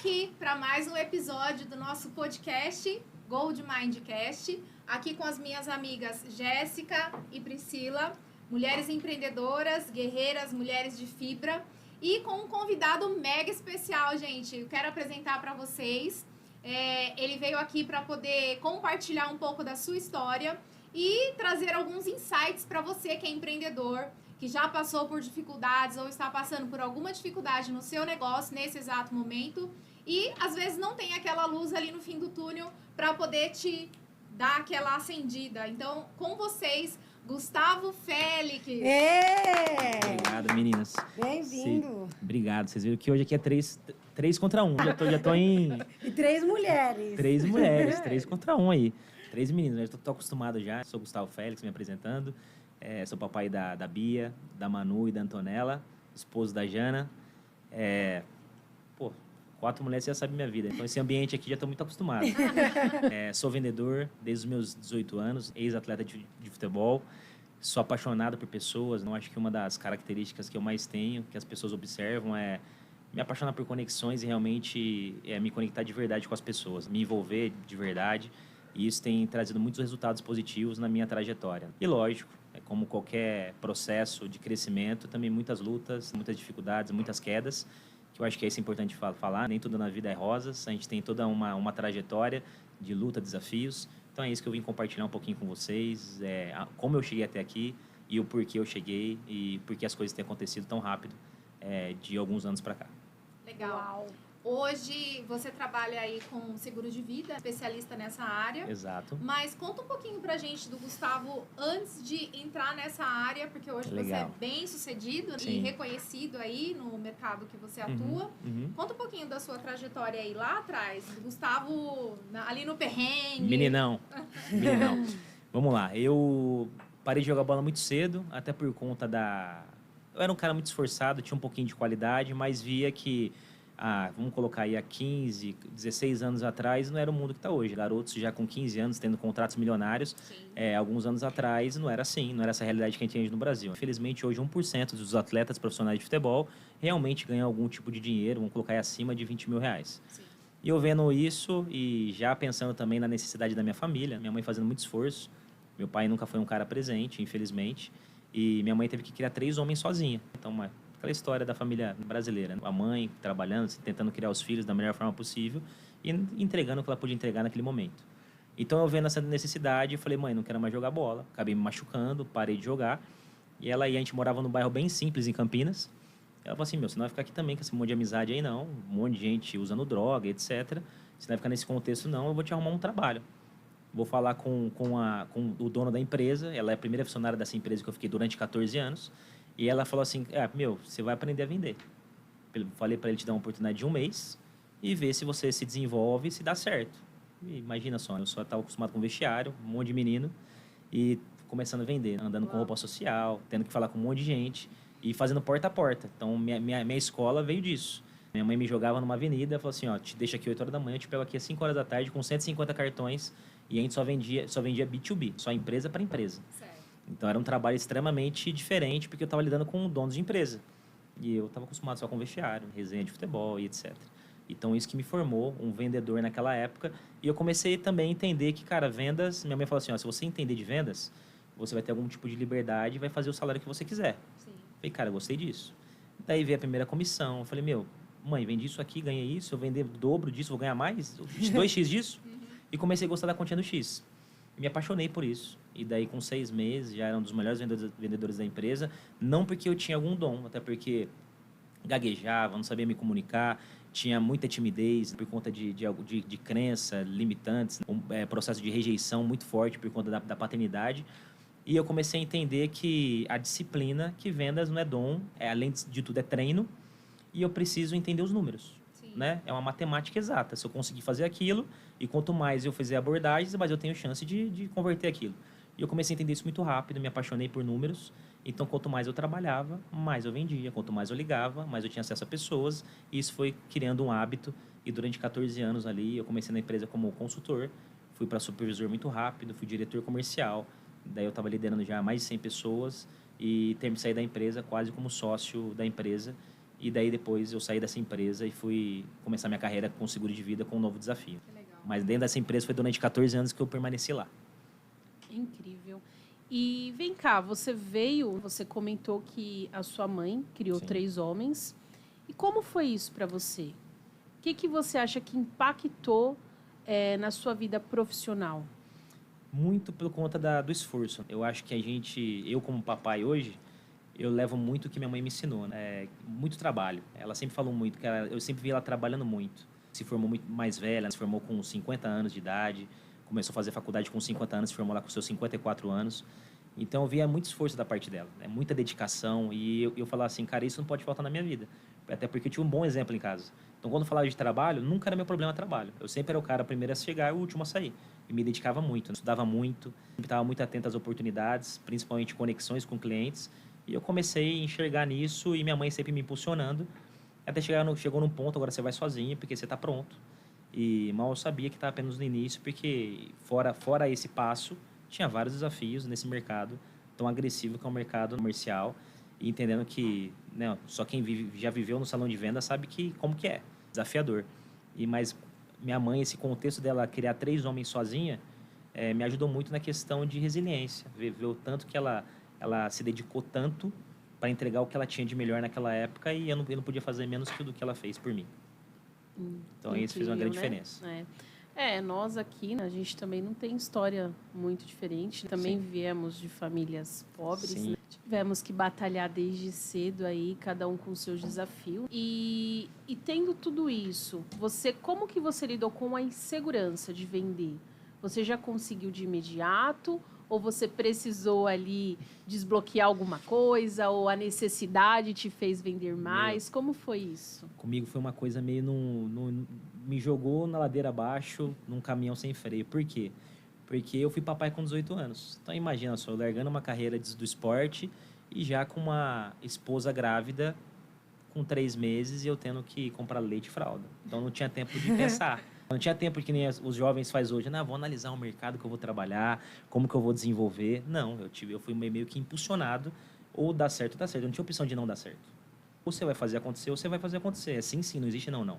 aqui para mais um episódio do nosso podcast, Gold Mindcast, aqui com as minhas amigas Jéssica e Priscila, mulheres empreendedoras, guerreiras, mulheres de fibra, e com um convidado mega especial, gente. Eu quero apresentar para vocês. Ele veio aqui para poder compartilhar um pouco da sua história e trazer alguns insights para você que é empreendedor, que já passou por dificuldades ou está passando por alguma dificuldade no seu negócio nesse exato momento e às vezes não tem aquela luz ali no fim do túnel para poder te dar aquela acendida. Então, com vocês, Gustavo Félix. Obrigado, meninas. Bem-vindo. Obrigado. Vocês viram que hoje aqui é 3 contra 1. Já tô em... E 3 mulheres. 3 mulheres, 3 contra 1 aí. 3 meninas, eu tô acostumado já. Sou Gustavo Félix, me apresentando. Sou papai da Bia, da Manu e da Antonella, esposo da Jana. 4 mulheres você já sabe minha vida. Então esse ambiente aqui já tô muito acostumado. Sou vendedor desde os meus 18 anos, ex-atleta de futebol. Sou apaixonado por pessoas. Não acho que uma das características que eu mais tenho, que as pessoas observam, é me apaixonar por conexões e realmente me conectar de verdade com as pessoas, me envolver de verdade. E isso tem trazido muitos resultados positivos na minha trajetória. E lógico, como qualquer processo de crescimento, também muitas lutas, muitas dificuldades, muitas quedas, que eu acho que é isso importante falar. Nem tudo na vida é rosas, a gente tem toda uma trajetória de luta, desafios. Então é isso que eu vim compartilhar um pouquinho com vocês, como eu cheguei até aqui e o porquê eu cheguei e porquê as coisas têm acontecido tão rápido de alguns anos para cá. Legal. Uau. Hoje você trabalha aí com seguro de vida, especialista nessa área. Exato. Mas conta um pouquinho pra gente do Gustavo antes de entrar nessa área, porque hoje você é bem sucedido e reconhecido aí no mercado que você atua. Conta um pouquinho da sua trajetória aí lá atrás, do Gustavo ali no perrengue. Meninão. Vamos lá, eu parei de jogar bola muito cedo, até por conta Eu era um cara muito esforçado, tinha um pouquinho de qualidade, mas via que vamos colocar aí há 15, 16 anos atrás, não era o mundo que está hoje. Garotos já com 15 anos, tendo contratos milionários. Alguns anos atrás não era assim, não era essa realidade que a gente tem no Brasil. Infelizmente, hoje 1% dos atletas profissionais de futebol realmente ganham algum tipo de dinheiro, vamos colocar aí acima de 20 mil reais. Sim. E eu vendo isso e já pensando também na necessidade da minha família, minha mãe fazendo muito esforço, meu pai nunca foi um cara presente, infelizmente, e minha mãe teve que criar 3 homens sozinha. Então, aquela história da família brasileira, a mãe trabalhando, tentando criar os filhos da melhor forma possível e entregando o que ela podia entregar naquele momento. Então eu vendo essa necessidade, eu falei, mãe, não quero mais jogar bola. Acabei me machucando, parei de jogar. E a gente morava num bairro bem simples em Campinas. Ela falou assim, você não vai ficar aqui também com esse monte de amizade aí não, um monte de gente usando droga, etc. Você não vai ficar nesse contexto não, eu vou te arrumar um trabalho. Vou falar com o dono da empresa, ela é a primeira funcionária dessa empresa que eu fiquei durante 14 anos. E ela falou assim, você vai aprender a vender. Eu falei para ele te dar uma oportunidade de 1 mês e ver se você se desenvolve e se dá certo. E imagina só, eu só estava acostumado com vestiário, um monte de menino, e começando a vender, andando com roupa social, tendo que falar com um monte de gente e fazendo porta a porta. Então, minha escola veio disso. Minha mãe me jogava numa avenida, falou assim, te deixa aqui 8 horas da manhã, eu te pego aqui às 5 horas da tarde com 150 cartões e a gente só vendia B2B, só empresa para empresa. Certo. Então, era um trabalho extremamente diferente, porque eu estava lidando com donos de empresa. E eu estava acostumado só com vestiário, resenha de futebol e etc. Então, isso que me formou um vendedor naquela época. E eu comecei também a entender que, cara, vendas... Minha mãe falou assim, se você entender de vendas, você vai ter algum tipo de liberdade e vai fazer o salário que você quiser. Sim. Falei, cara, eu gostei disso. Daí veio a primeira comissão. Eu falei, mãe, vendi isso aqui, ganhei isso. Eu vender o dobro disso, vou ganhar mais? 2x disso? E comecei a gostar da continha do X. Me apaixonei por isso. E daí, com 6 meses, já era um dos melhores vendedores da empresa. Não porque eu tinha algum dom, até porque gaguejava, não sabia me comunicar, tinha muita timidez por conta de crença, limitantes, processo de rejeição muito forte por conta da paternidade. E eu comecei a entender que a disciplina, que vendas não é dom, além de tudo é treino, e eu preciso entender os números. Né? É uma matemática exata. Se eu conseguir fazer aquilo, e quanto mais eu fizer abordagens, mais eu tenho chance de converter aquilo. E eu comecei a entender isso muito rápido, me apaixonei por números. Então, quanto mais eu trabalhava, mais eu vendia. Quanto mais eu ligava, mais eu tinha acesso a pessoas. E isso foi criando um hábito. E durante 14 anos ali, eu comecei na empresa como consultor. Fui para supervisor muito rápido, fui diretor comercial. Daí eu estava liderando já mais de 100 pessoas. E saí da empresa quase como sócio da empresa. E daí depois eu saí dessa empresa e fui começar minha carreira com seguro de vida com um novo desafio. Que legal. Mas dentro dessa empresa foi durante 14 anos que eu permaneci lá. Incrível. E vem cá, você comentou que a sua mãe criou Sim. 3 homens. E como foi isso para você? O que você acha que impactou na sua vida profissional? Muito por conta do esforço. Eu acho que eu como papai hoje, eu levo muito o que minha mãe me ensinou, né? Muito trabalho. Ela sempre falou muito, que eu sempre vi ela trabalhando muito. Se formou muito mais velha, se formou com 50 anos de idade, começou a fazer faculdade com 50 anos, se formou lá com seus 54 anos. Então eu via muito esforço da parte dela, né? Muita dedicação. E eu falava assim, cara, isso não pode faltar na minha vida. Até porque eu tinha um bom exemplo em casa. Então quando eu falava de trabalho, nunca era meu problema trabalho. Eu sempre era o cara primeiro a chegar e o último a sair. E me dedicava muito, estudava muito, estava muito atento às oportunidades, principalmente conexões com clientes. E eu comecei a enxergar nisso e minha mãe sempre me impulsionando. Até chegou num ponto, agora você vai sozinha, porque você está pronto. E mal eu sabia que estava apenas no início, porque fora esse passo, tinha vários desafios nesse mercado tão agressivo que é o mercado comercial. E entendendo que, né, só quem já viveu no salão de venda sabe como que é, desafiador. Mas minha mãe, esse contexto dela criar 3 homens sozinha, me ajudou muito na questão de resiliência. Ver o tanto que ela se dedicou tanto para entregar o que ela tinha de melhor naquela época e eu não podia fazer menos que o que ela fez por mim. Então, isso fez uma grande diferença. Nós aqui, né, a gente também não tem história muito diferente. Também viemos de famílias pobres, né? Tivemos que batalhar desde cedo aí, cada um com o seu desafio. E tendo tudo isso, como que você lidou com a insegurança de vender? Você já conseguiu de imediato? Ou você precisou ali desbloquear alguma coisa? Ou a necessidade te fez vender mais? Como foi isso? Comigo foi uma coisa meio me jogou na ladeira abaixo, num caminhão sem freio. Por quê? Porque eu fui papai com 18 anos. Então, imagina só, eu largando uma carreira do esporte e já com uma esposa grávida com 3 meses e eu tendo que comprar leite e fralda. Então, não tinha tempo de pensar. Não tinha tempo que nem os jovens faz hoje. Não, vou analisar o mercado que eu vou trabalhar, como que eu vou desenvolver. Não, eu fui meio que impulsionado. Ou dá certo, ou dá certo. Eu não tinha opção de não dar certo. Ou você vai fazer acontecer, ou você vai fazer acontecer. É sim, sim, não existe não, não.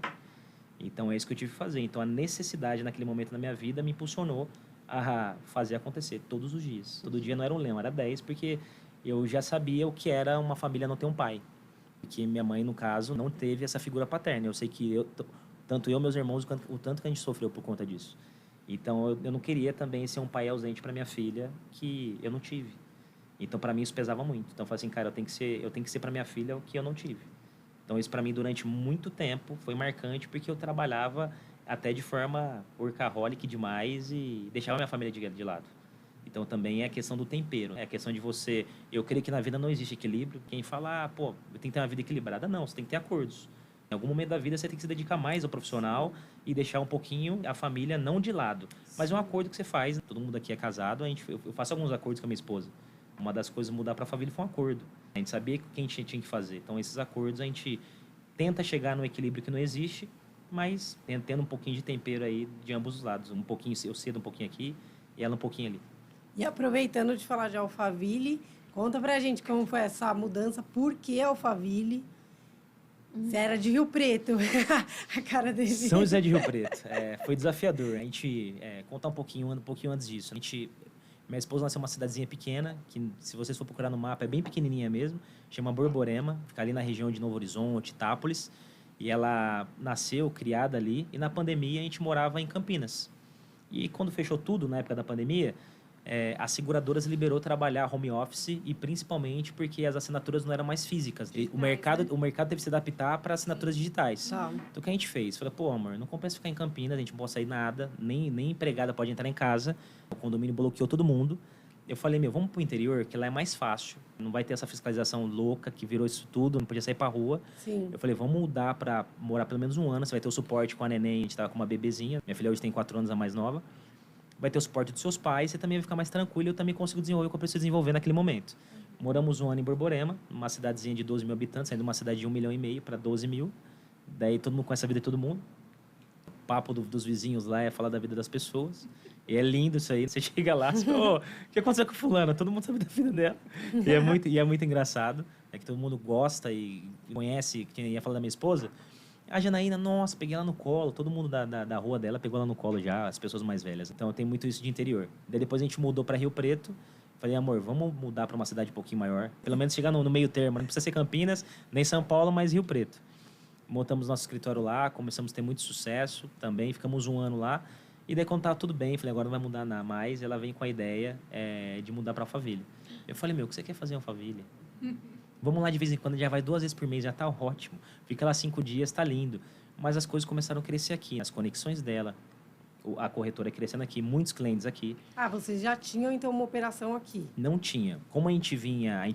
Então, é isso que eu tive que fazer. Então, a necessidade naquele momento da minha vida me impulsionou a fazer acontecer todos os dias. Todo dia não era um lema, era 10, porque eu já sabia o que era uma família não ter um pai. Porque minha mãe, no caso, não teve essa figura paterna. Eu sei que tanto eu e meus irmãos, o tanto que a gente sofreu por conta disso. Então, eu não queria também ser um pai ausente para minha filha, que eu não tive. Então, para mim, isso pesava muito. Então, eu falei assim, cara, eu tenho que ser para minha filha o que eu não tive. Então, isso para mim, durante muito tempo, foi marcante, porque eu trabalhava até de forma workaholic demais e deixava minha família de lado. Então, também é a questão do tempero. É a questão de você... Eu creio que na vida não existe equilíbrio. Quem fala, eu tenho que ter uma vida equilibrada. Não, você tem que ter acordos. Em algum momento da vida, você tem que se dedicar mais ao profissional e deixar um pouquinho a família não de lado. Mas é um acordo que você faz. Todo mundo aqui é casado. Eu faço alguns acordos com a minha esposa. Uma das coisas mudar para a família foi um acordo. A gente sabia o que a gente tinha que fazer. Então, esses acordos, a gente tenta chegar no equilíbrio que não existe, mas tendo um pouquinho de tempero aí de ambos os lados. Um pouquinho, eu cedo um pouquinho aqui e ela um pouquinho ali. E aproveitando de falar de Alphaville, conta pra gente como foi essa mudança, por que Alphaville? Você era de Rio Preto, a cara dele. São José de Rio Preto. Foi desafiador. A gente, contar um pouquinho antes disso. Minha esposa nasceu em uma cidadezinha pequena, que se vocês for procurar no mapa, é bem pequenininha mesmo. Chama Borborema, fica ali na região de Novo Horizonte, Itápolis. E ela nasceu, criada ali. E na pandemia a gente morava em Campinas. E quando fechou tudo, na época da pandemia, as seguradoras liberou trabalhar home office e principalmente porque as assinaturas não eram mais físicas. O mercado teve que se adaptar para assinaturas digitais. Tá. Então, o que a gente fez? Falei, amor, não compensa ficar em Campinas, a gente não pode sair nada, nem empregada pode entrar em casa. O condomínio bloqueou todo mundo. Eu falei, vamos pro interior, que lá é mais fácil. Não vai ter essa fiscalização louca que virou isso tudo, não podia sair pra rua. Sim. Eu falei, vamos mudar para morar pelo menos um ano, você vai ter o suporte com a neném, a gente tava com uma bebezinha. Minha filha hoje tem 4 anos, a mais nova. Vai ter o suporte dos seus pais, você também vai ficar mais tranquilo e eu também consigo desenvolver o que eu preciso desenvolver naquele momento. Moramos um ano em Borborema, uma cidadezinha de 12 mil habitantes, saindo de uma cidade de 1,5 milhão para 12 mil. Daí todo mundo conhece a vida de todo mundo. papo dos vizinhos lá é falar da vida das pessoas. E é lindo isso aí. Você chega lá, você fala, o que aconteceu com fulana? Todo mundo sabe da vida dela. E é muito engraçado. É que todo mundo gosta e conhece, quem ia falar da minha esposa. A Janaína, nossa, peguei ela no colo. Todo mundo da rua dela pegou ela no colo já, as pessoas mais velhas. Então tem muito isso de interior. Daí depois a gente mudou para Rio Preto. Falei, amor, vamos mudar para uma cidade um pouquinho maior. Pelo menos chegar no meio termo. Não precisa ser Campinas, nem São Paulo, mas Rio Preto. Montamos nosso escritório lá, começamos a ter muito sucesso também. Ficamos 1 ano lá. E daí quando tava tudo bem, falei, agora não vai mudar nada mais. Ela vem com a ideia de mudar para Alphaville. Eu falei, meu, o que você quer fazer em Alphaville? Vamos lá de vez em quando, já vai 2 vezes por mês, já tá ótimo. Fica lá 5 dias, tá lindo. Mas as coisas começaram a crescer aqui. As conexões dela, a corretora crescendo aqui, muitos clientes aqui. Ah, vocês já tinham, então, uma operação aqui? Não tinha. Como a gente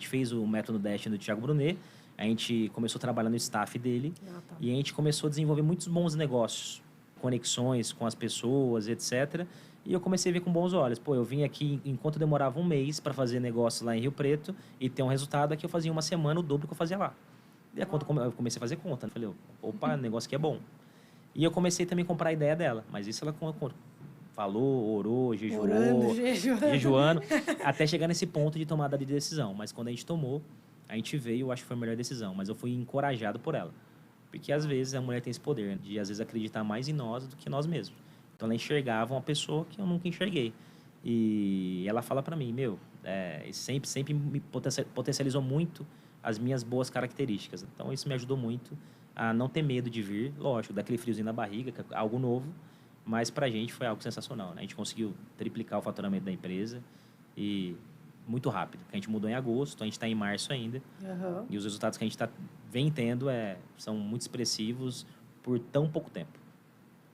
fez o método Dash do Thiago Brunet, a gente começou a trabalhar no staff dele Tá. e a gente começou a desenvolver muitos bons negócios, conexões com as pessoas, etc. E eu comecei a ver com bons olhos. Pô, eu vim aqui, enquanto demorava 1 mês para fazer negócio lá em Rio Preto e ter um resultado, aqui eu fazia 1 semana o dobro que eu fazia lá. E a conta, eu comecei a fazer conta. Falei, opa, negócio aqui é bom. E eu comecei também a comprar a ideia dela. Mas isso ela falou, orou, jejuou, jejuando, até chegar nesse ponto de tomada de decisão. Mas quando a gente tomou, a gente veio, eu acho que foi a melhor decisão. Mas eu fui encorajado por ela. Porque às vezes a mulher tem esse poder de às vezes acreditar mais em nós do que nós mesmos. Então ela enxergava uma pessoa que eu nunca enxerguei. E ela fala para mim, sempre me potencializou muito as minhas boas características. Então isso me ajudou muito a não ter medo de vir, lógico, daquele friozinho na barriga, que é algo novo, mas pra gente foi algo sensacional, né? A gente conseguiu triplicar o faturamento da empresa e muito rápido. A gente mudou em agosto, a gente está em março ainda. Uhum. E os resultados que a gente vem tendo são muito expressivos por tão pouco tempo.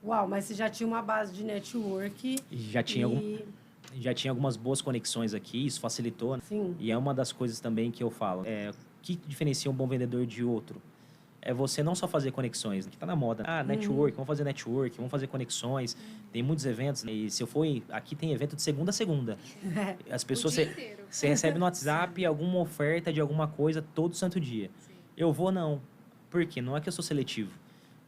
Uau, mas você já tinha uma base de network. Já tinha algumas boas conexões aqui, isso facilitou. Né? Sim. E é uma das coisas também que eu falo. O que diferencia um bom vendedor de outro? É você não só fazer conexões, que está na moda. Network, vamos fazer network, vamos fazer conexões. Tem muitos eventos, né? E se eu for... Aqui tem evento de segunda a segunda. As pessoas... Você recebe no WhatsApp alguma oferta de alguma coisa todo santo dia. Sim. Eu vou, não. Por quê? Não é que eu sou seletivo.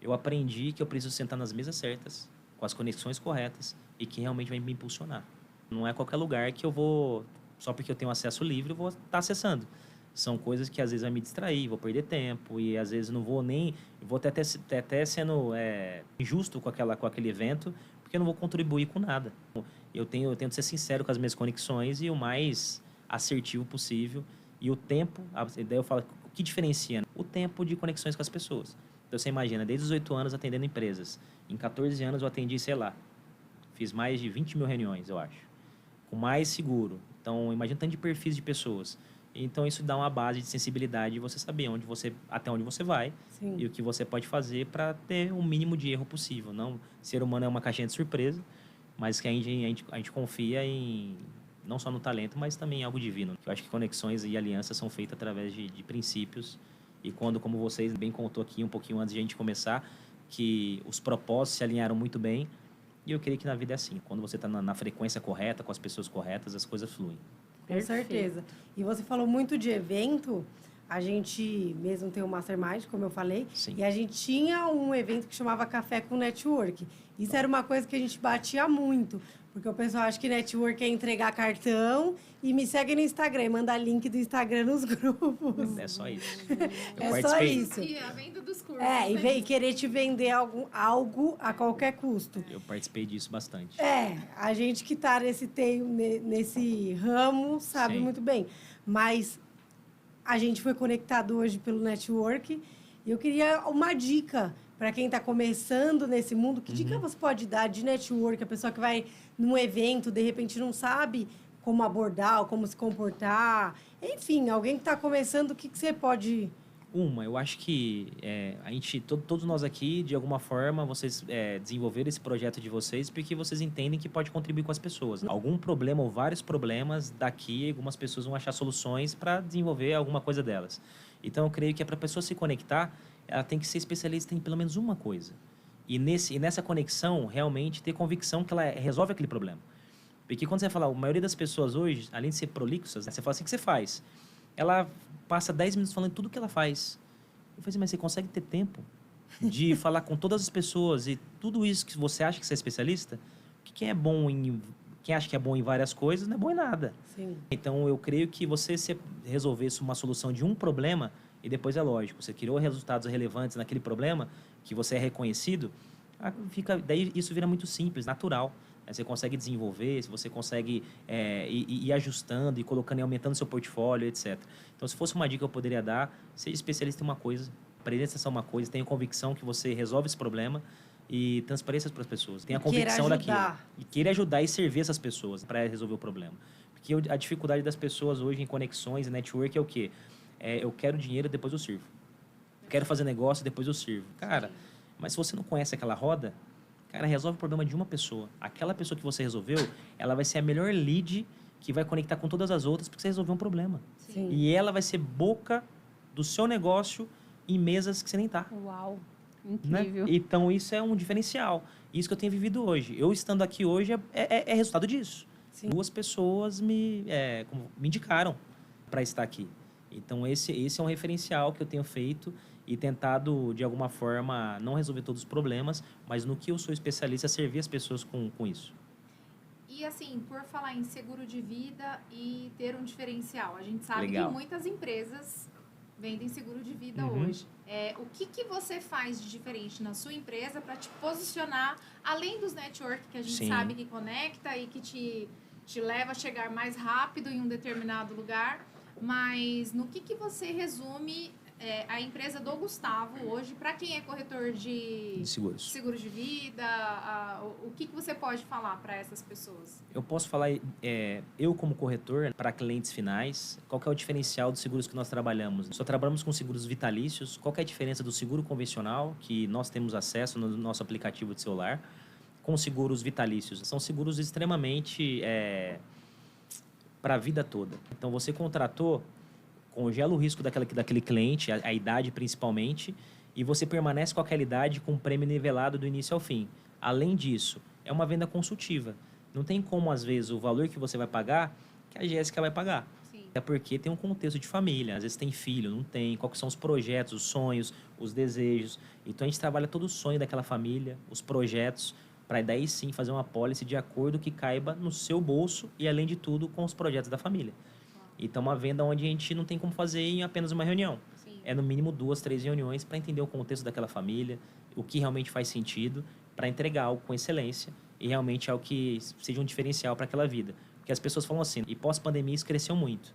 Eu aprendi que eu preciso sentar nas mesas certas, com as conexões corretas e que realmente vai me impulsionar. Não é qualquer lugar que eu vou... Só porque eu tenho acesso livre, eu vou estar acessando. São coisas que às vezes vai me distrair, vou perder tempo e às vezes não vou nem... Vou até sendo injusto com aquele evento, porque eu não vou contribuir com nada. Eu tento ser sincero com as minhas conexões e o mais assertivo possível. E o tempo... Daí eu falo, o que diferencia? O tempo de conexões com as pessoas. Então você imagina, desde os 8 anos atendendo empresas. Em 14 anos eu atendi, sei lá, fiz mais de 20 mil reuniões, eu acho. Com mais seguro. Então, imagina o tanto de perfis de pessoas. Então, isso dá uma base de sensibilidade de você saber até onde você vai. Sim. E o que você pode fazer para ter o mínimo de erro possível. Não, ser humano é uma caixinha de surpresa, mas que a gente confia não só no talento, mas também em algo divino. Eu acho que conexões e alianças são feitas através de princípios. E quando, como vocês bem contou aqui um pouquinho antes de a gente começar, que os propósitos se alinharam muito bem. E eu creio que na vida é assim. Quando você está na frequência correta, com as pessoas corretas, as coisas fluem. Com certeza. E você falou muito de evento. A gente mesmo tem o Mastermind, como eu falei. Sim. E a gente tinha um evento que chamava Café com Network. Isso era uma coisa que a gente batia muito. Porque o pessoal acha que network é entregar cartão e me segue no Instagram, manda link do Instagram nos grupos. É só isso. É só isso. E a venda dos cursos. E querer te vender algo a qualquer custo. Eu participei disso bastante. A gente que está nesse ramo sabe Sim. muito bem. Mas a gente foi conectado hoje pelo network e eu queria uma dica para quem está começando nesse mundo. Que dica você pode dar de network? A pessoa que vai num evento, de repente não sabe como abordar, ou como se comportar. Enfim, alguém que está começando, o que você pode... Eu acho que todos nós aqui, de alguma forma, vocês desenvolveram esse projeto de vocês porque vocês entendem que pode contribuir com as pessoas. Algum problema ou vários problemas daqui, algumas pessoas vão achar soluções para desenvolver alguma coisa delas. Então, eu creio que para a pessoa se conectar, ela tem que ser especialista em pelo menos uma coisa. E nessa conexão, realmente, ter convicção que ela resolve aquele problema. Porque quando você fala, a maioria das pessoas hoje, além de ser prolixas, você fala assim, o que você faz? Ela passa 10 minutos falando tudo que ela faz. Eu falei assim, mas você consegue ter tempo de falar com todas as pessoas e tudo isso que você acha que você é especialista, que quem acha que é bom em várias coisas não é bom em nada. Sim. Então, eu creio que você se resolvesse uma solução de um problema e depois é lógico, você criou resultados relevantes naquele problema, que você é reconhecido, daí isso vira muito simples, natural. Né? Você consegue desenvolver, você consegue ir ajustando e colocando e aumentando seu portfólio, etc. Então, se fosse uma dica que eu poderia dar, seja especialista em uma coisa, presença em uma coisa, tenha convicção que você resolve esse problema e transparência para as pessoas. Tenha convicção daquilo. E queira ajudar e servir essas pessoas para resolver o problema. Porque a dificuldade das pessoas hoje em conexões e network é o quê? Eu quero dinheiro, depois eu sirvo. Quero fazer negócio, depois eu sirvo. Cara, mas se você não conhece aquela roda, cara, resolve o problema de uma pessoa. Aquela pessoa que você resolveu, ela vai ser a melhor lead que vai conectar com todas as outras porque você resolveu um problema. Sim. E ela vai ser boca do seu negócio em mesas que você nem tá. Uau, incrível. Né? Então, isso é um diferencial. Isso que eu tenho vivido hoje. Eu estando aqui hoje é resultado disso. Sim. 2 pessoas me indicaram para estar aqui. Então, esse é um referencial que eu tenho feito e tentado, de alguma forma, não resolver todos os problemas, mas no que eu sou especialista, servir as pessoas com isso. E assim, por falar em seguro de vida e ter um diferencial, a gente sabe Legal. que muitas empresas vendem seguro de vida Uhum. hoje. O que você faz de diferente na sua empresa para te posicionar, além dos network que a gente Sim. sabe que conecta e que te leva a chegar mais rápido em um determinado lugar, mas no que você resume a empresa do Gustavo hoje, para quem é corretor de Seguros. seguros de vida, o que você pode falar para essas pessoas? Eu posso falar, eu como corretor, para clientes finais, qual que é o diferencial dos seguros que nós trabalhamos? Só trabalhamos com seguros vitalícios. Qual que é a diferença do seguro convencional, que nós temos acesso no nosso aplicativo de celular, com seguros vitalícios? São seguros extremamente para a vida toda. Então, você contratou, congela o risco daquele cliente, a idade principalmente, e você permanece com aquela idade com um prêmio nivelado do início ao fim. Além disso, é uma venda consultiva. Não tem como, às vezes, o valor que você vai pagar, que a Jéssica vai pagar. Sim. É porque tem um contexto de família. Às vezes tem filho, não tem. Quais são os projetos, os sonhos, os desejos. Então, a gente trabalha todo o sonho daquela família, os projetos, para daí sim fazer uma apólice de acordo que caiba no seu bolso e, além de tudo, com os projetos da família. Então, uma venda onde a gente não tem como fazer em apenas uma reunião. Sim. É no mínimo 2, 3 reuniões para entender o contexto daquela família, o que realmente faz sentido, para entregar algo com excelência e realmente algo que seja um diferencial para aquela vida. Porque as pessoas falam assim, e pós-pandemia isso cresceu muito.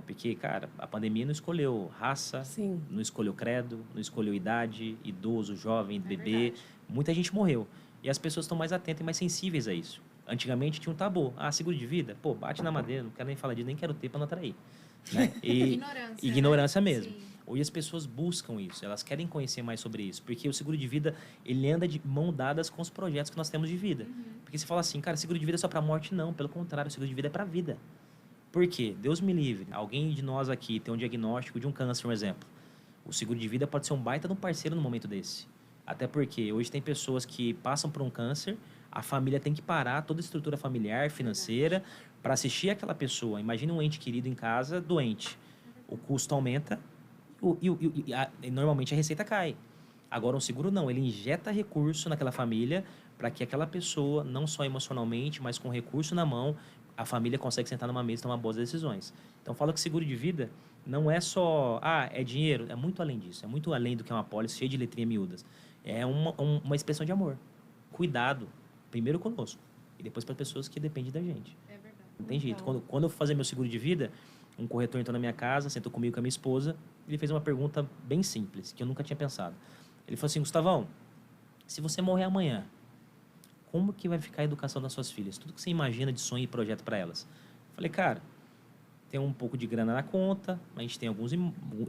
Porque, cara, a pandemia não escolheu raça, Sim. não escolheu credo, não escolheu idade, idoso, jovem, bebê. Verdade. Muita gente morreu. E as pessoas estão mais atentas e mais sensíveis a isso. Antigamente tinha um tabu. Seguro de vida? Pô, bate na madeira, não quero nem falar disso, nem quero ter para não atrair. Né? Ignorância né? mesmo. Sim. Hoje as pessoas buscam isso, elas querem conhecer mais sobre isso, porque o seguro de vida, ele anda de mão dadas com os projetos que nós temos de vida. Porque você fala assim, cara, seguro de vida é só para morte? Não, pelo contrário, o seguro de vida é para vida. Por quê? Deus me livre, alguém de nós aqui tem um diagnóstico de um câncer, um exemplo. O seguro de vida pode ser um baita de um parceiro no momento desse. Até porque hoje tem pessoas que passam por um câncer, a família tem que parar toda a estrutura familiar, financeira, para assistir aquela pessoa. Imagina um ente querido em casa, doente. O custo aumenta e normalmente a receita cai. Agora, um seguro não. Ele injeta recurso naquela família para que aquela pessoa, não só emocionalmente, mas com recurso na mão, a família consegue sentar numa mesa e tomar boas decisões. Então, falo que seguro de vida não é só, é dinheiro. É muito além disso. É muito além do que uma apólice cheia de letrinhas miúdas. É uma expressão de amor. Cuidado. Primeiro conosco. E depois para pessoas que dependem da gente. É verdade. Não tem jeito. Quando eu fui fazer meu seguro de vida, um corretor entrou na minha casa, sentou comigo com a minha esposa, ele fez uma pergunta bem simples, que eu nunca tinha pensado. Ele falou assim, Gustavão, se você morrer amanhã, como que vai ficar a educação das suas filhas? Tudo que você imagina de sonho e projeto para elas. Eu falei, cara, tem um pouco de grana na conta, a gente tem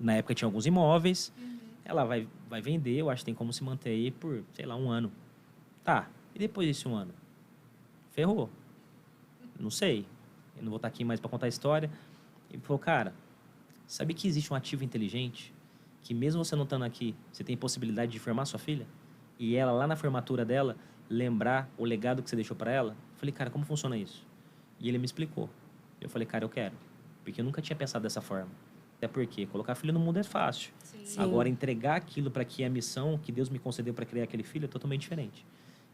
na época tinha alguns imóveis, ela vai vender, eu acho que tem como se manter aí por, sei lá, 1 ano. Tá, e depois desse 1 ano? Ferrou. Não sei. Eu não vou estar aqui mais para contar a história. Ele falou, cara, sabe que existe um ativo inteligente que mesmo você não estando aqui, você tem possibilidade de formar sua filha? E ela, lá na formatura dela, lembrar o legado que você deixou para ela? Eu falei, cara, como funciona isso? E ele me explicou. Eu falei, cara, eu quero. Porque eu nunca tinha pensado dessa forma. Até porque colocar filho no mundo é fácil. Sim. Agora, entregar aquilo para que a missão que Deus me concedeu para criar aquele filho é totalmente diferente.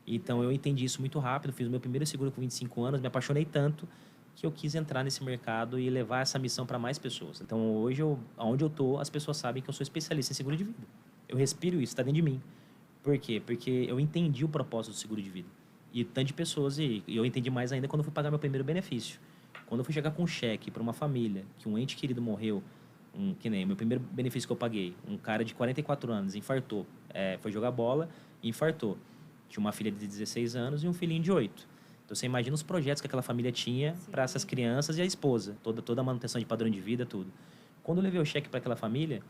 Então, eu entendi isso muito rápido. Fiz o meu primeiro seguro com 25 anos. Me apaixonei tanto que eu quis entrar nesse mercado e levar essa missão para mais pessoas. Então, hoje, onde eu tô, as pessoas sabem que eu sou especialista em seguro de vida. Eu respiro isso, está dentro de mim. Por quê? Porque eu entendi o propósito do seguro de vida. E tanto de pessoas, e eu entendi mais ainda quando eu fui pagar meu primeiro benefício. Quando eu fui chegar com um cheque para uma família, que um ente querido morreu, que nem meu primeiro benefício que eu paguei, um cara de 44 anos infartou, foi jogar bola e infartou. Tinha uma filha de 16 anos e um filhinho de 8. Então, você imagina os projetos que aquela família tinha para essas crianças e a esposa. Toda a manutenção de padrão de vida, tudo. Quando eu levei o cheque para aquela família,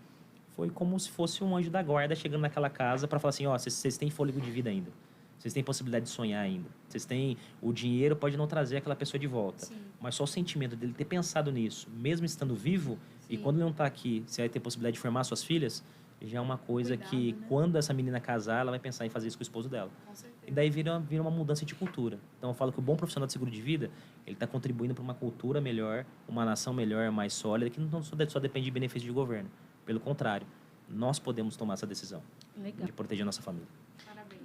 foi como se fosse um anjo da guarda chegando naquela casa para falar assim, ó, vocês têm fôlego de vida ainda. Vocês têm possibilidade de sonhar ainda. Vocês têm... O dinheiro pode não trazer aquela pessoa de volta. Sim. Mas só o sentimento dele ter pensado nisso, mesmo estando vivo, e quando ele não está aqui, você vai ter possibilidade de formar suas filhas, já é uma coisa que, né? Quando essa menina casar, ela vai pensar em fazer isso com o esposo dela. Com certeza. E daí vira uma mudança de cultura. Então, eu falo que o bom profissional de seguro de vida, ele está contribuindo para uma cultura melhor, uma nação melhor, mais sólida, que não só depende de benefício de governo. Pelo contrário, nós podemos tomar essa decisão Legal. de proteger a nossa família. Parabéns.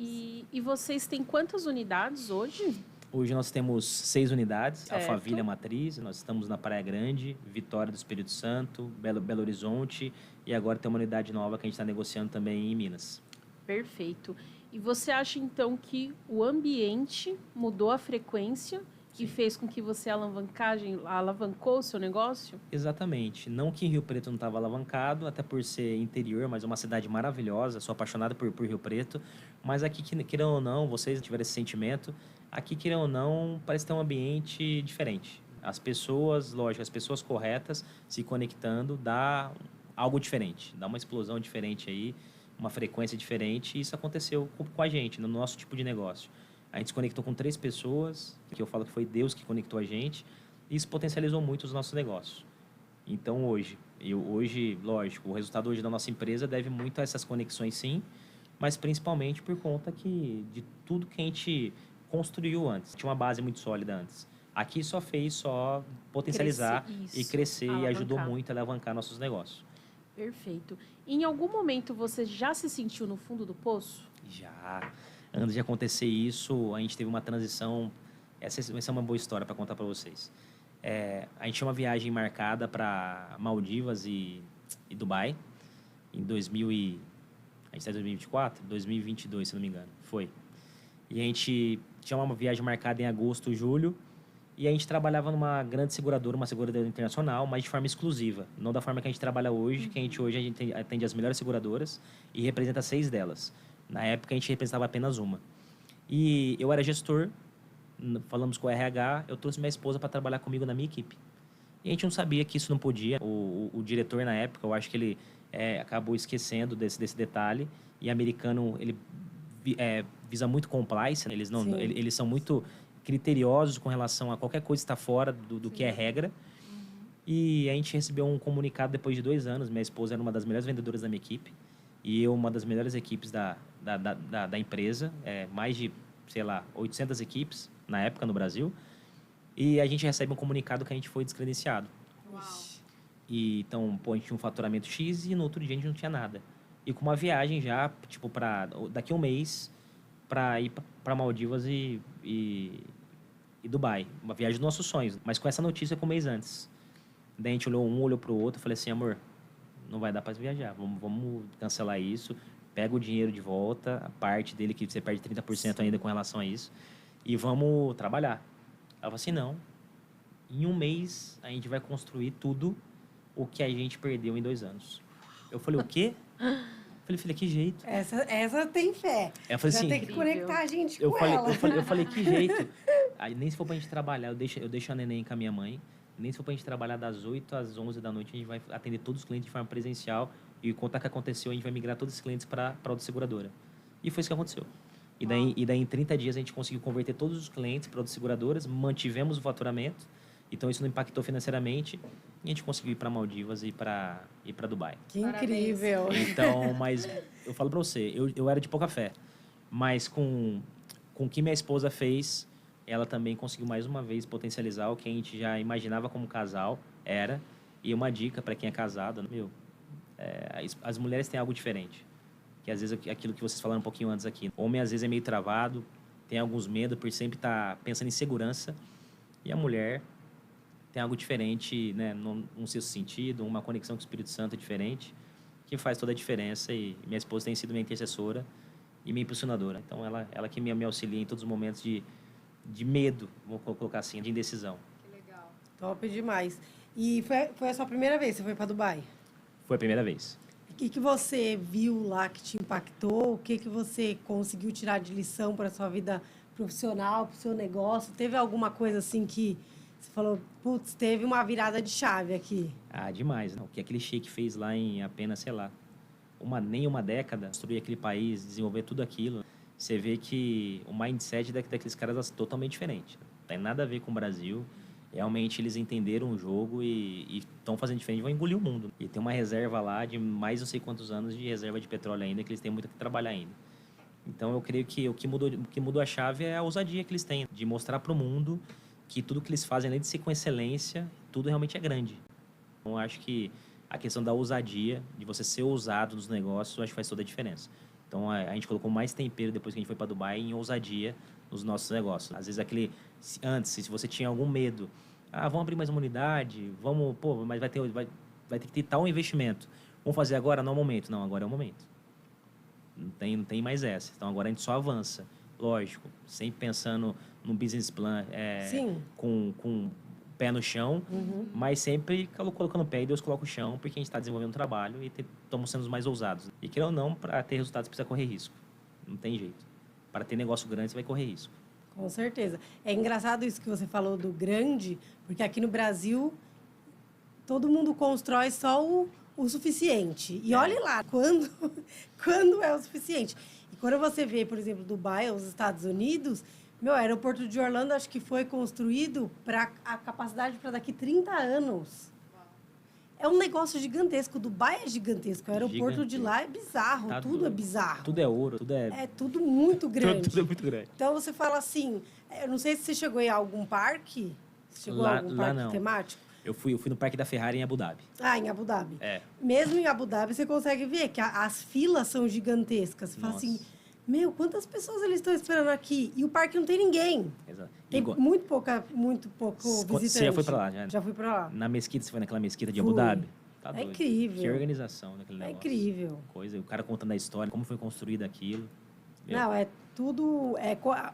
E vocês têm quantas unidades hoje? Hoje nós temos 6 unidades, Certo. a Família Matriz, nós estamos na Praia Grande, Vitória do Espírito Santo, Belo Horizonte, e agora tem uma unidade nova que a gente está negociando também em Minas. Perfeito. E você acha, então, que o ambiente mudou a frequência que fez com que você alavancou o seu negócio? Exatamente. Não que Rio Preto não estava alavancado, até por ser interior, mas é uma cidade maravilhosa, sou apaixonado por Rio Preto, mas aqui, querendo ou não, vocês tiveram esse sentimento, aqui, querendo ou não, parece ter um ambiente diferente. As pessoas, lógico, as pessoas corretas se conectando dá algo diferente, dá uma explosão diferente aí, uma frequência diferente, e isso aconteceu com a gente, no nosso tipo de negócio. A gente se conectou com 3 pessoas, que eu falo que foi Deus que conectou a gente, e isso potencializou muito os nossos negócios. Então, hoje, lógico, o resultado hoje da nossa empresa deve muito a essas conexões, sim, mas principalmente por conta de tudo que a gente construiu antes. Tinha uma base muito sólida antes. Aqui só fez potencializar e crescer e ajudou muito a alavancar nossos negócios. Perfeito. Em algum momento você já se sentiu no fundo do poço? Já. Antes de acontecer isso, a gente teve uma transição. Essa é uma boa história para contar para vocês. A gente tinha uma viagem marcada para Maldivas e Dubai em 2000 a gente está em 2024? 2022, se não me engano. Foi. E a gente tinha uma viagem marcada em agosto, julho, e a gente trabalhava numa grande seguradora, uma seguradora internacional, mas de forma exclusiva. Não da forma que a gente trabalha hoje, que a gente atende as melhores seguradoras e representa 6 delas. Na época, a gente representava apenas uma. E eu era gestor, falamos com o RH, eu trouxe minha esposa para trabalhar comigo na minha equipe. E a gente não sabia que isso não podia. O diretor, na época, eu acho que ele acabou esquecendo desse detalhe. E americano, ele visa muito compliance, né? Eles são muito criteriosos com relação a qualquer coisa que está fora do que é regra. E a gente recebeu um comunicado depois de 2 anos. Minha esposa era uma das melhores vendedoras da minha equipe. E eu, uma das melhores equipes da empresa. Mais de, 800 equipes na época no Brasil. E a gente recebe um comunicado que a gente foi descredenciado. Uau. E, então, a gente tinha um faturamento X e no outro dia a gente não tinha nada. E com uma viagem já, daqui a um mês, para ir para Maldivas e Dubai. Uma viagem dos nossos sonhos. Mas com essa notícia com um mês antes. Daí a gente olhou para o outro e falei assim, amor, não vai dar para viajar. Vamos cancelar isso. Pega o dinheiro de volta, a parte dele que você perde 30% ainda com relação a isso. E vamos trabalhar. Ela falou assim, não. Em um mês, a gente vai construir tudo o que a gente perdeu em 2 anos. Eu falei, o quê? Eu falei, filha, que jeito? Essa tem fé. Ela falou assim, tem que conectar a gente eu com falei, ela. Eu falei, que jeito? Aí, nem se for pra gente trabalhar, eu deixo a neném com a minha mãe. Nem se for pra gente trabalhar das 8 às 11 da noite, a gente vai atender todos os clientes de forma presencial. E contar que aconteceu, a gente vai migrar todos os clientes para outra seguradora. E foi isso que aconteceu. E daí, em 30 dias, a gente conseguiu converter todos os clientes para outras seguradoras, mantivemos o faturamento, então isso não impactou financeiramente, e a gente conseguiu ir para Maldivas e para Dubai. Que incrível. Então, mas eu falo para você, eu era de pouca fé, mas com o que minha esposa fez, ela também conseguiu mais uma vez potencializar o que a gente já imaginava como casal, E uma dica para quem é casado, as mulheres têm algo diferente. Que às vezes aquilo que vocês falaram um pouquinho antes aqui. O homem às vezes é meio travado, tem alguns medos por sempre estar pensando em segurança. E a mulher tem algo diferente, né, num sexto sentido, uma conexão com o Espírito Santo diferente, que faz toda a diferença. E minha esposa tem sido minha intercessora e minha impulsionadora. Então, ela que me auxilia em todos os momentos de medo, vou colocar assim, de indecisão. Que legal. Top demais. E foi a sua primeira vez que você foi para Dubai? Foi a primeira vez. O que você viu lá que te impactou? O que você conseguiu tirar de lição para a sua vida profissional, para o seu negócio? Teve alguma coisa assim que você falou, putz, teve uma virada de chave aqui? Ah, demais. Não? O que aquele sheik fez lá em apenas, sei lá, nem uma década, construir aquele país, desenvolver tudo aquilo. Você vê que o mindset daqueles caras é totalmente diferente. Não tem nada a ver com o Brasil. Realmente eles entenderam o jogo e estão fazendo diferente, vão engolir o mundo. E tem uma reserva lá de mais não sei quantos anos de reserva de petróleo ainda, que eles têm muito que trabalhar ainda. Então eu creio que o que mudou a chave é a ousadia que eles têm, de mostrar para o mundo que tudo que eles fazem, além de ser com excelência, tudo realmente é grande. Então eu acho que a questão da ousadia, de você ser ousado nos negócios, eu acho que faz toda a diferença. Então a gente colocou mais tempero depois que a gente foi para Dubai em ousadia nos nossos negócios. Às vezes antes, se você tinha algum medo, vamos abrir mais uma unidade, mas vai ter que ter tal investimento. Vamos fazer agora? Não é o momento. Não, agora é o momento. Não tem mais essa. Então agora a gente só avança. Lógico, sempre pensando num business plan com o pé no chão, mas sempre colocando o pé e Deus coloca o chão, porque a gente está desenvolvendo um trabalho e estamos sendo os mais ousados. E queira ou não, para ter resultados precisa correr risco. Não tem jeito. Para ter negócio grande, você vai correr risco. Com certeza. É engraçado isso que você falou do grande, porque aqui no Brasil todo mundo constrói só o suficiente. E olhe lá, quando é o suficiente. E quando você vê, por exemplo, Dubai, os Estados Unidos, o aeroporto de Orlando acho que foi construído para a capacidade para daqui 30 anos. É um negócio gigantesco. Dubai é gigantesco. O aeroporto de lá é bizarro. Tudo é bizarro. Tudo é ouro. É tudo muito grande. Tudo é muito grande. Então, você fala assim... Eu não sei se você chegou em algum parque. Você chegou a algum parque não. temático? Eu fui no Parque da Ferrari em Abu Dhabi. Em Abu Dhabi. É. Mesmo em Abu Dhabi, você consegue ver que as filas são gigantescas. Você fala assim... quantas pessoas eles estão esperando aqui? E o parque não tem ninguém. Exato. Tem muito pouco visitante. Você já foi pra lá? Já fui pra lá. Na mesquita, você foi naquela mesquita de Abu Dhabi? Tá doido. Incrível. Que organização daquele negócio. É incrível. O cara contando a história, como foi construído aquilo. Não, é tudo...